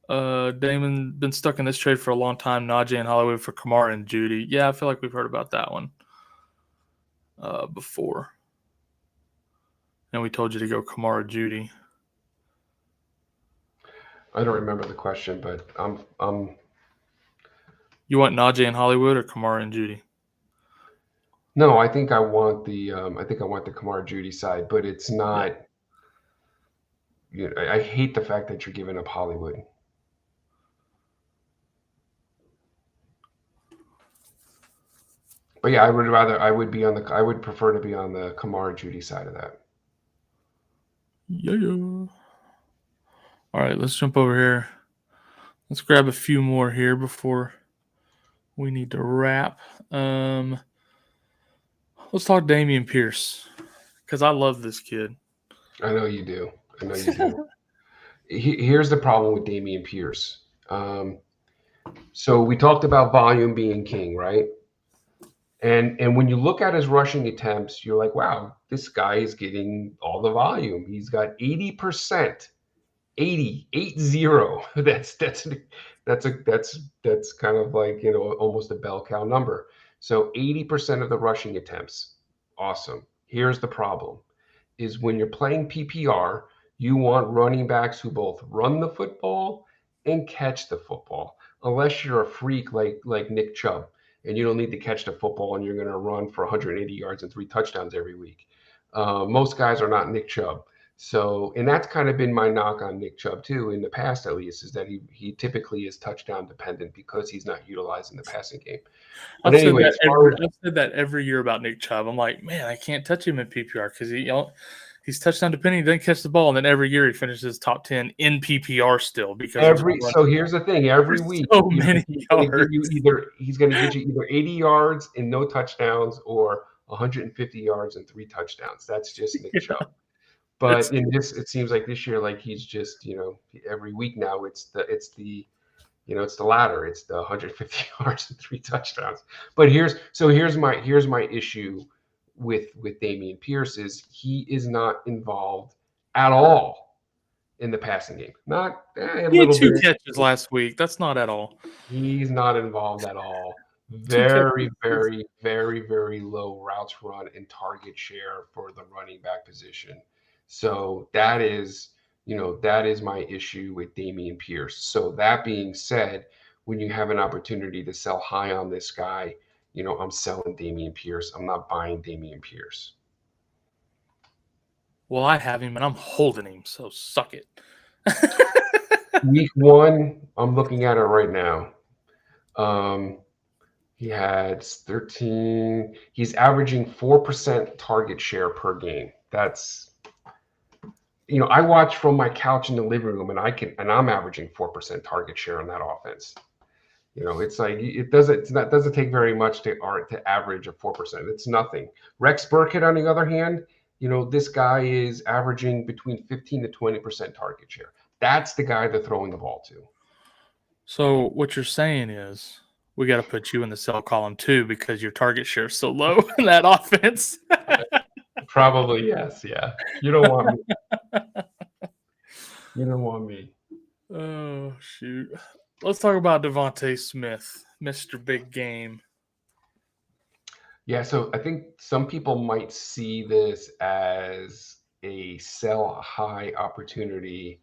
Damon been stuck in this trade for a long time. Naji and Hollywood for Kamara and Judy. Yeah, I feel like we've heard about that one before. And we told you to go Kamara Judy. I don't remember the question, but You want Naji and Hollywood or Kamara and Judy? No, I think I want the Kamara Judy side, but it's not. I hate the fact that you're giving up Hollywood. But yeah, I would prefer to be on the Kamara Judy side of that. Yeah. All right, let's jump over here. Let's grab a few more here before we need to wrap. Let's talk Damien Pierce, because I love this kid. I know you do. Here's the problem with Damien Pierce. So we talked about volume being king, right? And when you look at his rushing attempts, you're like, wow, this guy is getting all the volume. He's got 80%. 80. That's kind of like, almost a bell cow number. So 80% of the rushing attempts. Awesome. Here's the problem, is when you're playing PPR, you want running backs who both run the football and catch the football. Unless you're a freak like Nick Chubb, and you don't need to catch the football and you're going to run for 180 yards and 3 touchdowns every week. Most guys are not Nick Chubb. So, and that's kind of been my knock on Nick Chubb too, in the past at least, is that he typically is touchdown dependent because he's not utilized in the passing game. But anyway, I've said that every year about Nick Chubb. I'm like, man, I can't touch him in PPR because he's touchdown dependent. He doesn't catch the ball, and then every year he finishes top 10 in PPR still because so here's the thing: every week, so many yards. He's going to get you either 80 yards and no touchdowns, or 150 yards and 3 touchdowns. That's just Nick Chubb. But in this, it seems like this year, like he's just, every week now it's the latter. It's the 150 yards and 3 touchdowns. But here's my issue with Damien Pierce is he is not involved at all in the passing game. Not a he had little 2 bit. catches last week. That's not at all. He's not involved at all. Very, very, very, very low routes run and target share for the running back position. So that is my issue with Damien Pierce. So that being said, when you have an opportunity to sell high on this guy, I'm selling Damien Pierce. I'm not buying Damien Pierce. Well, I have him and I'm holding him, so suck it. Week 1, I'm looking at it right now. He had 13. He's averaging 4% target share per game. That's, I watch from my couch in the living room, and I'm averaging 4% target share on that offense. It's like it doesn't take very much to average a 4%. It's nothing. Rex Burkett, on the other hand, this guy is averaging between 15 to 20% target share. That's the guy they're throwing the ball to. So what you're saying is we got to put you in the sell column too because your target share is so low in that offense. Probably, yes. Yeah. You don't want me. You don't want me. Oh, shoot. Let's talk about Devonte Smith, Mr. Big Game. Yeah, so I think some people might see this as a sell high opportunity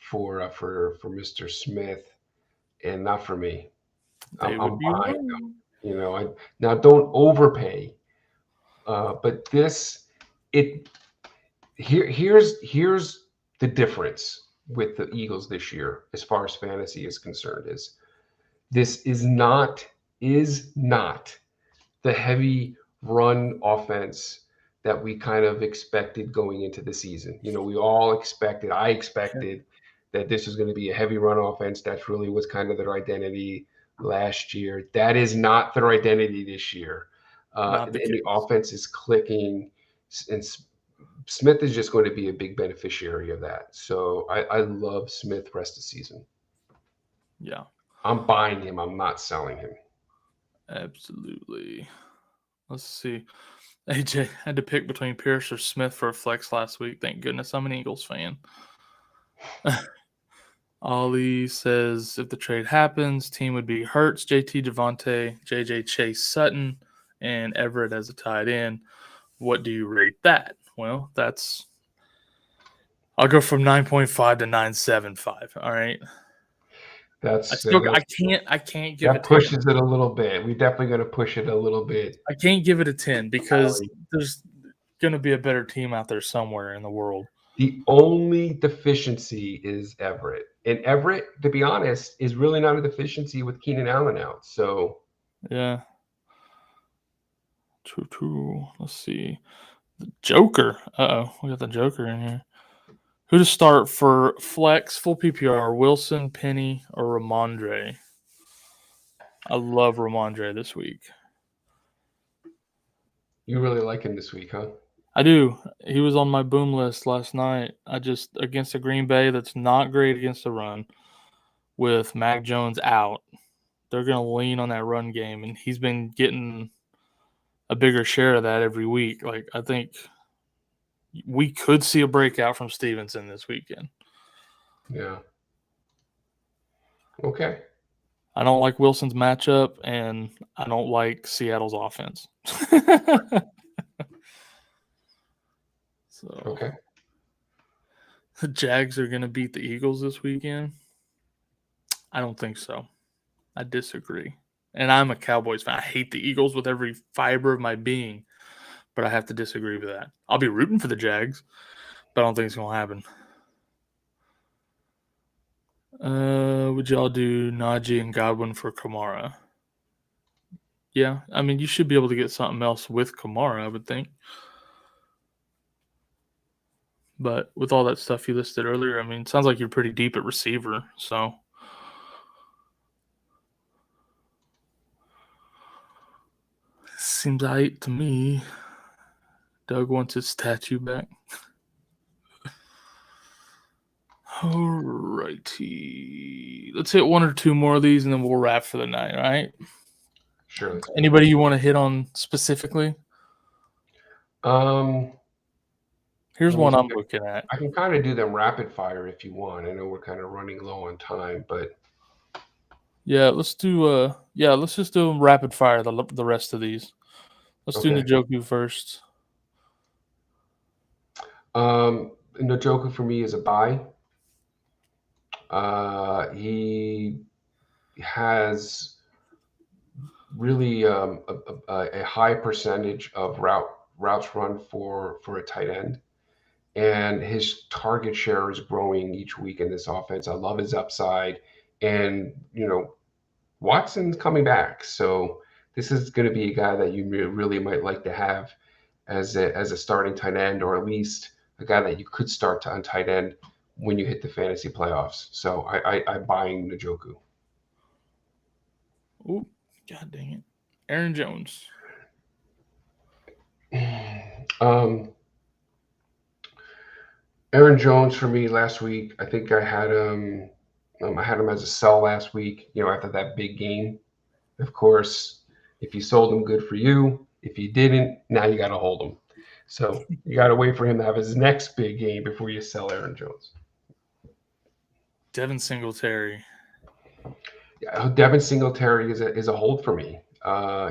for Mr. Smith, and not for me. I'm buying them. Now don't overpay. But here's the difference with the Eagles this year, as far as fantasy is concerned, is this is not the heavy run offense that we kind of expected going into the season. We all expected, I expected that this was going to be a heavy run offense. That really was kind of their identity last year. That is not their identity this year. And the offense is clicking, and Smith is just going to be a big beneficiary of that. So I love Smith rest of the season. Yeah. I'm buying him. I'm not selling him. Absolutely. Let's see. AJ had to pick between Pierce or Smith for a flex last week. Thank goodness I'm an Eagles fan. Ollie says if the trade happens, team would be Hurts, JT, Devontae, JJ, Chase, Sutton, and Everett as a tight end. What do you rate that? Well, I'll go from 9.5 to 9.75. All right. I can't give it. That pushes it a little bit. We're definitely going to push it a little bit. I can't give it a 10 because there's going to be a better team out there somewhere in the world. The only deficiency is Everett. And Everett, to be honest, is really not a deficiency with Keenan Allen out. So, yeah. True. Let's see. The Joker. Uh-oh. We got the Joker in here. Who to start for flex, full PPR, Wilson, Penny, or Ramondre? I love Ramondre this week. You really like him this week, huh? I do. He was on my boom list last night. Against a Green Bay that's not great against the run, with Mac Jones out, they're going to lean on that run game, and he's been getting a bigger share of that every week. Like, I think we could see a breakout from Stevenson this weekend. Yeah. Okay. I don't like Wilson's matchup, and I don't like Seattle's offense. So Okay. the Jags are going to beat the Eagles this weekend. I don't think so. I disagree. And I'm a Cowboys fan. I hate the Eagles with every fiber of my being, but I have to disagree with that. I'll be rooting for the Jags, but I don't think it's going to happen. Would y'all do Naji and Godwin for Kamara? Yeah, I mean, you should be able to get something else with Kamara, I would think. But with all that stuff you listed earlier, I mean, it sounds like you're pretty deep at receiver, so. Seems right to me. Doug wants his statue back. Alrighty. Let's hit one or two more of these and then we'll wrap for the night, all right? Sure. Anybody you want to hit on specifically? Here's one I'm looking at. I can kind of do them rapid fire if you want. I know we're kind of running low on time, but yeah, let's do let's just do rapid fire the rest of these. Let's do Njoku first. Njoku for me is a buy. He has really a high percentage of routes run for a tight end, and his target share is growing each week in this offense. I love his upside, and Watson's coming back, so this is going to be a guy that you really might like to have as a starting tight end, or at least a guy that you could start on tight end when you hit the fantasy playoffs. So I'm buying Njoku. Ooh, God dang it. Aaron Jones. Aaron Jones for me last week. I think I had him as a sell last week, after that big game. Of course, if you sold him, good for you. If you didn't, now you got to hold him. So you got to wait for him to have his next big game before you sell Aaron Jones. Devin Singletary. Yeah, Devin Singletary is a hold for me.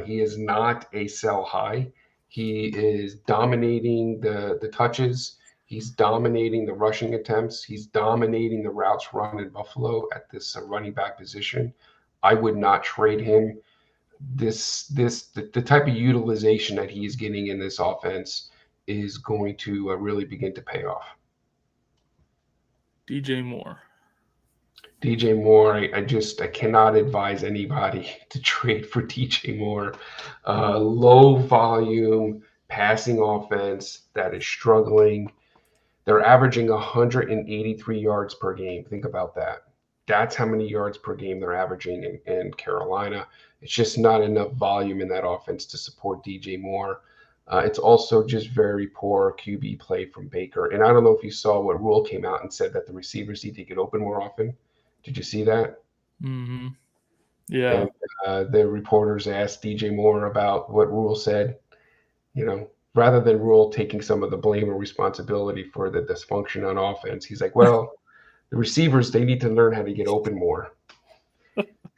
He is not a sell high. He is dominating the touches. He's dominating the rushing attempts. He's dominating the routes run in Buffalo at this running back position. I would not trade him. The type of utilization that he's getting in this offense is going to really begin to pay off. DJ Moore. I cannot advise anybody to trade for DJ Moore. Low volume passing offense that is struggling. They're averaging 183 yards per game. Think about that. That's how many yards per game they're averaging in Carolina. It's just not enough volume in that offense to support DJ Moore. It's also just very poor QB play from Baker. And I don't know if you saw what Rule came out and said that the receivers need to get open more often. Did you see that? Mm-hmm. Yeah. And the reporters asked DJ Moore about what Rule said. Rather than Rule taking some of the blame or responsibility for the dysfunction on offense, he's like, well, the receivers, they need to learn how to get open more.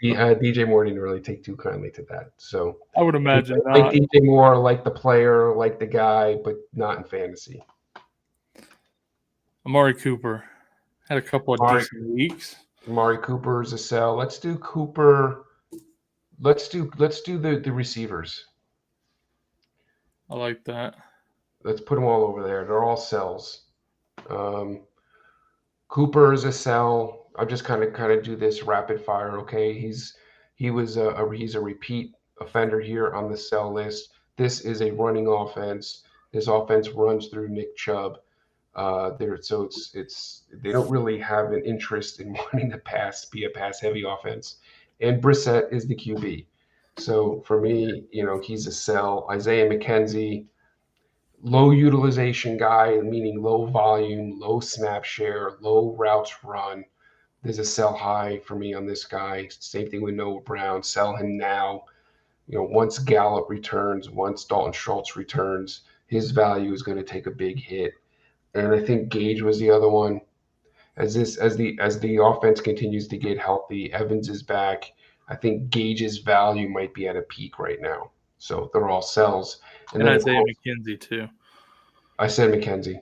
DJ Moore didn't really take too kindly to that. So I would imagine not. Like DJ Moore, like the player, like the guy, but not in fantasy. Amari Cooper had a couple of decent weeks. Amari Cooper is a sell. Let's do Cooper. Let's do the receivers. I like that. Let's put them all over there. They're all sells. Cooper is a sell. I'll just kind of do this rapid fire. Okay, he's a repeat offender here on the sell list. This is a running offense. This offense runs through Nick Chubb. So they don't really have an interest in wanting to be a pass heavy offense. And Brissett is the QB. So for me, he's a sell. Isaiah McKenzie, low utilization guy, meaning low volume, low snap share, low routes run. There's a sell high for me on this guy. Same thing with Noah Brown. Sell him now. Once Gallup returns, once Dalton Schultz returns, his value is going to take a big hit. And I think Gage was the other one. As the offense continues to get healthy, Evans is back. I think Gage's value might be at a peak right now. So they're all sells. And Isaiah McKenzie too. I said McKenzie.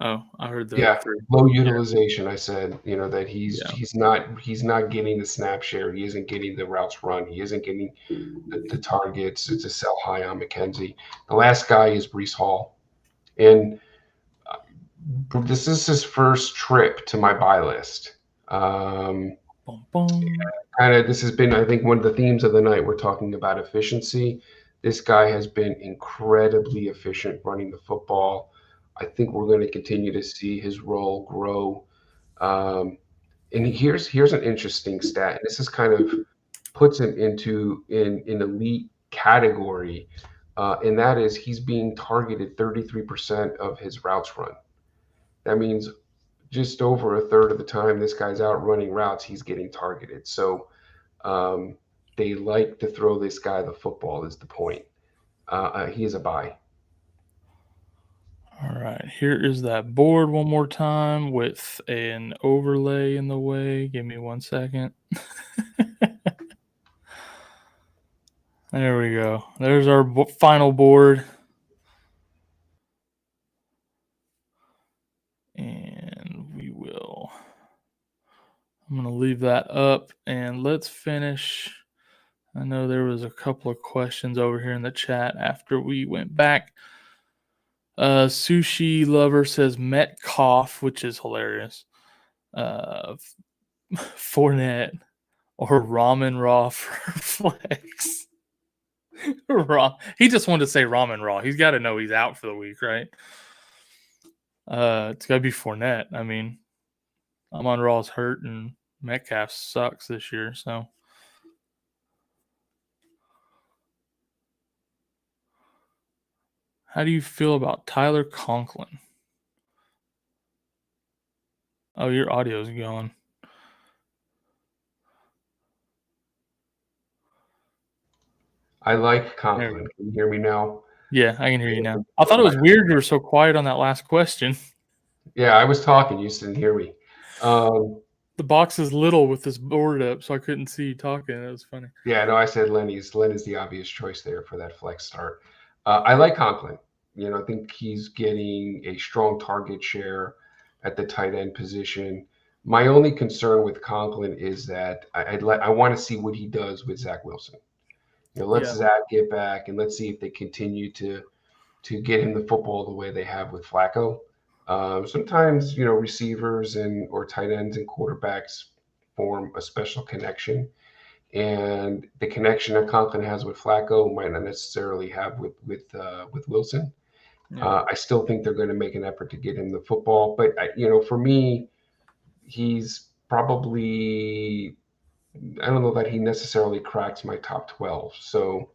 Oh, I heard the Yeah, 3. low Yeah. utilization. I said, that Yeah. he's not getting the snap share. He isn't getting the routes run. He isn't getting the targets to sell high on McKenzie. The last guy is Breece Hall, and this is his first trip to my buy list. Um, Boom, boom. this has been, I think, one of the themes of the night. We're talking about efficiency. This guy has been incredibly efficient running the football. I think we're going to continue to see his role grow. And here's an interesting stat, and this is kind of puts him into an elite category, and that is he's being targeted 33% of his routes run. That means just over a third of the time this guy's out running routes, he's getting targeted. So they like to throw this guy the football is the point. He is a buy. All right, here is that board one more time with an overlay in the way. Give me 1 second. There we go. There's our final board. And I'm going to leave that up and let's finish. I know there was a couple of questions over here in the chat after we went back. Sushi Lover says Metcalf, which is hilarious. Fournette or Ramen Raw for flex. Raw. He just wanted to say Ramen Raw. He's got to know he's out for the week, right? It's got to be Fournette. I mean, Amon Raw's hurt and Metcalf sucks this year, so. How do you feel about Tyler Conklin? Oh, your audio's going. I like Conklin. Can you hear me now? Yeah, I can hear you now. I thought it was weird you were so quiet on that last question. Yeah, I was talking. You just didn't hear me. The box is little with this board up, so I couldn't see you talking. It was funny. Yeah, no, I said Lenny's the obvious choice there for that flex start. I like Conklin. I think he's getting a strong target share at the tight end position. My only concern with Conklin is that I want to see what he does with Zach Wilson. Let's Zach get back and let's see if they continue to get him the football the way they have with Flacco. Sometimes receivers or tight ends and quarterbacks form a special connection, and the connection that Conklin has with Flacco might not necessarily have with Wilson. I still think they're going to make an effort to get him the football, but for me, he's probably, I don't know that he necessarily cracks my top 12. So,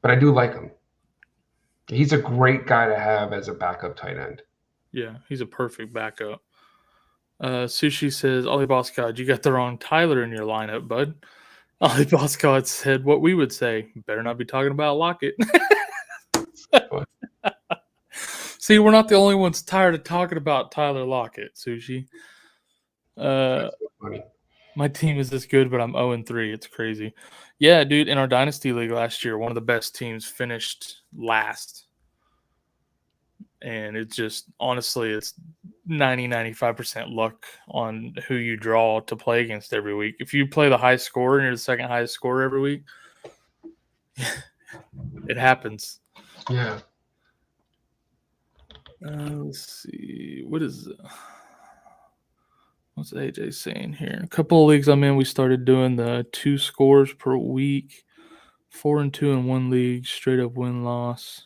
but I do like him. He's a great guy to have as a backup tight end. Yeah, he's a perfect backup. Sushi says, Ollie Boscott, you got the wrong Tyler in your lineup, bud. Ollie Boscott said what we would say. Better not be talking about Lockett. See, we're not the only ones tired of talking about Tyler Lockett, Sushi. That's so funny. My team is this good, but I'm 0-3. It's crazy. Yeah, dude, in our Dynasty League last year, one of the best teams finished last. And it's just, honestly, it's 95% luck on who you draw to play against every week. If you play the high scorer and you're the second highest scorer every week, it happens. Yeah. Let's see. What's AJ saying here? A couple of leagues I'm in, we started doing the 2 scores per week. 4-2 in one league, straight up win-loss.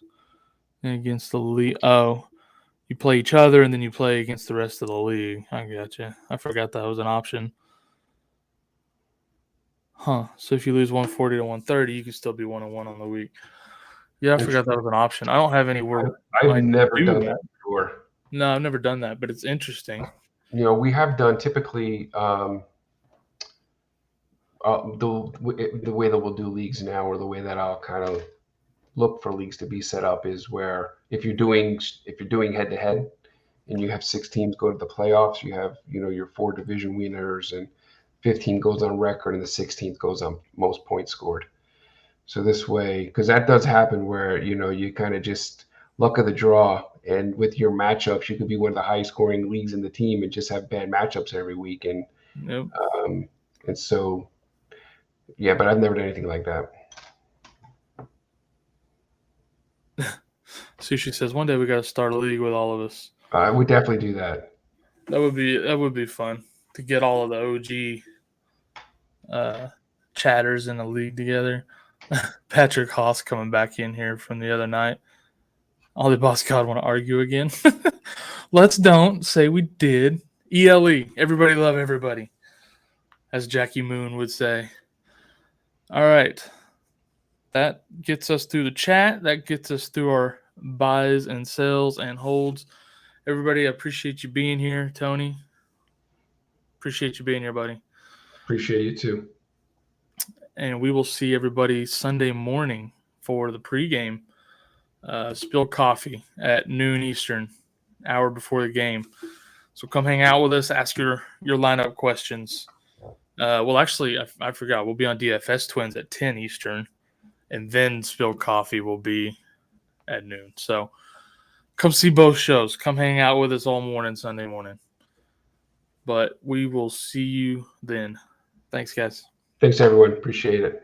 And against the league. Oh, you play each other and then you play against the rest of the league. I gotcha. I forgot that was an option. Huh. So if you lose 140 to 130, you can still be 1-1 on the week. Yeah, I forgot that was an option. I don't have anywhere. I've never done that before. No, I've never done that, but it's interesting. We have done typically the way that we'll do leagues now, or the way that I'll kind of look for leagues to be set up, is where if you're doing head to head and you have 6 teams go to the playoffs, you have your 4 division winners and 15 goes on record and the 16th goes on most points scored. So this way, because that does happen where you kind of just luck of the draw. And with your matchups, you could be one of the highest scoring leagues in the team and just have bad matchups every week. And Yep. and so, yeah, but I've never done anything like that. Sushi says one day we got to start a league with all of us. I would definitely do that. That would be fun to get all of the OG chatters in a league together. Patrick Haas coming back in here from the other night. All the boss God want to argue again. Let's don't say we did. ELE, everybody love everybody, as Jackie Moon would say. All right. That gets us through the chat. That gets us through our buys and sells and holds. Everybody, I appreciate you being here, Tony. Appreciate you being here, buddy. Appreciate you too. And we will see everybody Sunday morning for the pregame. Spilled coffee at noon Eastern, hour before the game. So come hang out with us, ask your lineup questions. Well, actually, I forgot. We'll be on DFS Twins at 10 Eastern, and then Spilled Coffee will be at noon. So come see both shows. Come hang out with us all morning, Sunday morning. But we will see you then. Thanks, guys. Thanks, everyone. Appreciate it.